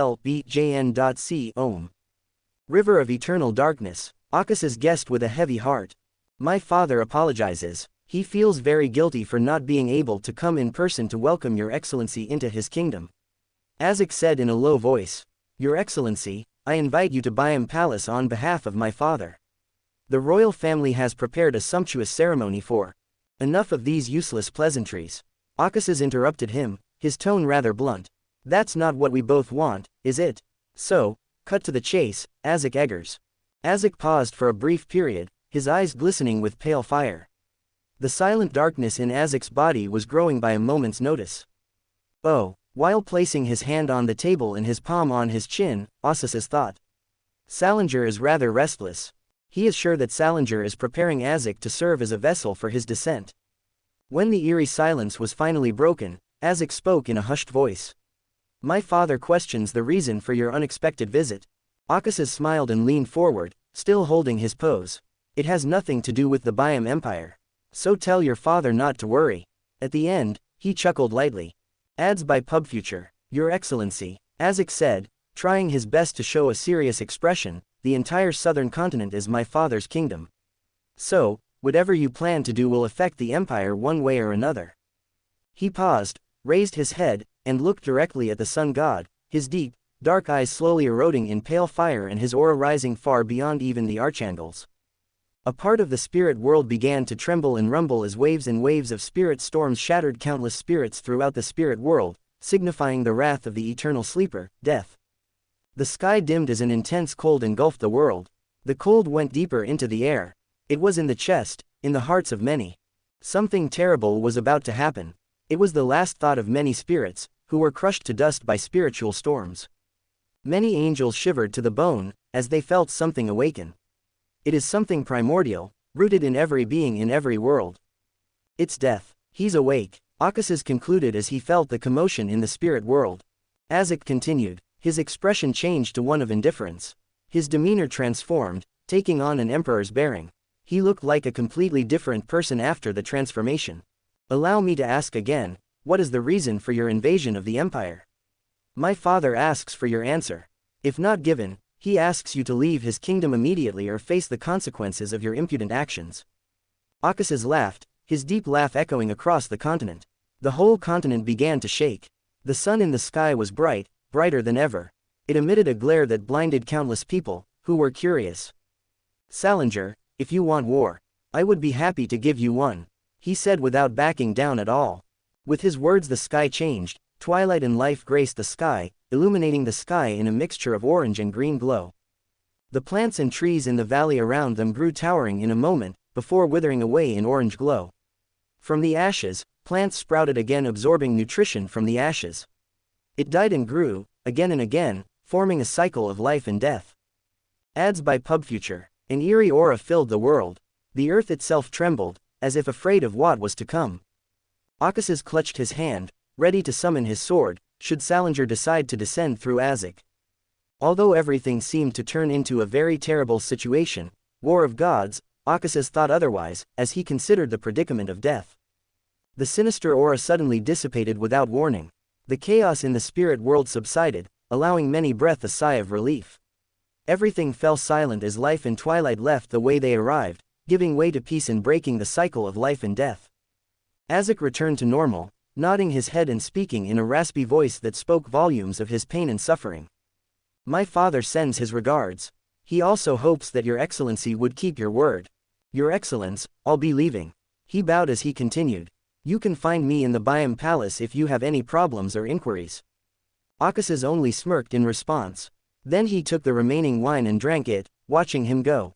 Om. River of Eternal Darkness. Akas's guessed with a heavy heart. My father apologizes. He feels very guilty for not being able to come in person to welcome Your Excellency into his kingdom. Isaac said in a low voice, Your Excellency, I invite you to Byam Palace on behalf of my father. The royal family has prepared a sumptuous ceremony for. Enough of these useless pleasantries. Akas's interrupted him, his tone rather blunt. That's not what we both want, is it? So, cut to the chase, Isaac Eggers. Isaac paused for a brief period, his eyes glistening with pale fire. The silent darkness in Isaac's body was growing by a moment's notice. Oh. While placing his hand on the table and his palm on his chin, Akas's thought. Salinger is rather restless. He is sure that Salinger is preparing Isaac to serve as a vessel for his descent. When the eerie silence was finally broken, Isaac spoke in a hushed voice. My father questions the reason for your unexpected visit. Akas's smiled and leaned forward, still holding his pose. It has nothing to do with the Byam Empire. So tell your father not to worry. At the end, he chuckled lightly. Ads by PubFuture. Your Excellency, Isaac said, trying his best to show a serious expression, the entire southern continent is my father's kingdom. So, whatever you plan to do will affect the empire one way or another. He paused, raised his head, and looked directly at the sun god, his deep, dark eyes slowly eroding in pale fire and his aura rising far beyond even the archangels. A part of the spirit world began to tremble and rumble as waves and waves of spirit storms shattered countless spirits throughout the spirit world, signifying the wrath of the eternal sleeper, death. The sky dimmed as an intense cold engulfed the world. The cold went deeper into the air. It was in the chest, in the hearts of many. Something terrible was about to happen. It was the last thought of many spirits, who were crushed to dust by spiritual storms. Many angels shivered to the bone, as they felt something awaken. It is something primordial, rooted in every being in every world. It's death. He's awake, Akas's concluded as he felt the commotion in the spirit world. Isaac continued, his expression changed to one of indifference. His demeanor transformed, taking on an emperor's bearing. He looked like a completely different person after the transformation. Allow me to ask again, what is the reason for your invasion of the empire? My father asks for your answer. If not given, he asks you to leave his kingdom immediately or face the consequences of your impudent actions. Akas's laughed, his deep laugh echoing across the continent. The whole continent began to shake. The sun in the sky was bright, brighter than ever. It emitted a glare that blinded countless people, who were curious. "Salinger, if you want war, I would be happy to give you one," he said without backing down at all. With his words the sky changed, twilight and life graced the sky, illuminating the sky in a mixture of orange and green glow. The plants and trees in the valley around them grew towering in a moment, before withering away in orange glow. From the ashes, plants sprouted again, absorbing nutrition from the ashes. It died and grew, again and again, forming a cycle of life and death. Ads by PubFuture. An eerie aura filled the world. The earth itself trembled, as if afraid of what was to come. Aukas's clutched his hand, ready to summon his sword, should Salinger decide to descend through Azek. Although everything seemed to turn into a very terrible situation, War of Gods, Aukas's thought otherwise, as he considered the predicament of death. The sinister aura suddenly dissipated without warning. The chaos in the spirit world subsided, allowing many breathe a sigh of relief. Everything fell silent as life and twilight left the way they arrived, giving way to peace and breaking the cycle of life and death. Azek returned to normal, nodding his head and speaking in a raspy voice that spoke volumes of his pain and suffering. "My father sends his regards. He also hopes that your excellency would keep your word. Your excellence, I'll be leaving." He bowed as he continued. "You can find me in the Biome Palace if you have any problems or inquiries." Aukas's only smirked in response. Then he took the remaining wine and drank it, watching him go.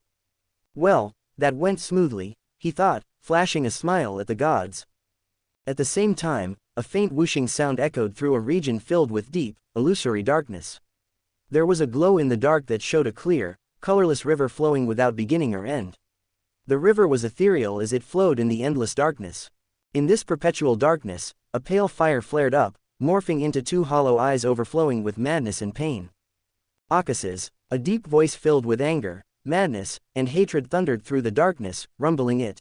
Well, that went smoothly, he thought, flashing a smile at the gods. At the same time, a faint whooshing sound echoed through a region filled with deep, illusory darkness. There was a glow in the dark that showed a clear, colorless river flowing without beginning or end. The river was ethereal as it flowed in the endless darkness. In this perpetual darkness, a pale fire flared up, morphing into two hollow eyes overflowing with madness and pain. Aukas's, a deep voice filled with anger, madness, and hatred thundered through the darkness, rumbling it.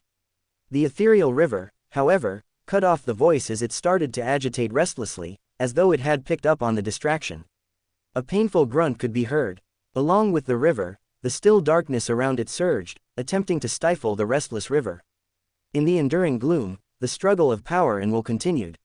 The ethereal river, however, cut off the voice as it started to agitate restlessly, as though it had picked up on the distraction. A painful grunt could be heard. Along with the river, the still darkness around it surged, attempting to stifle the restless river. In the enduring gloom, the struggle of power and will continued.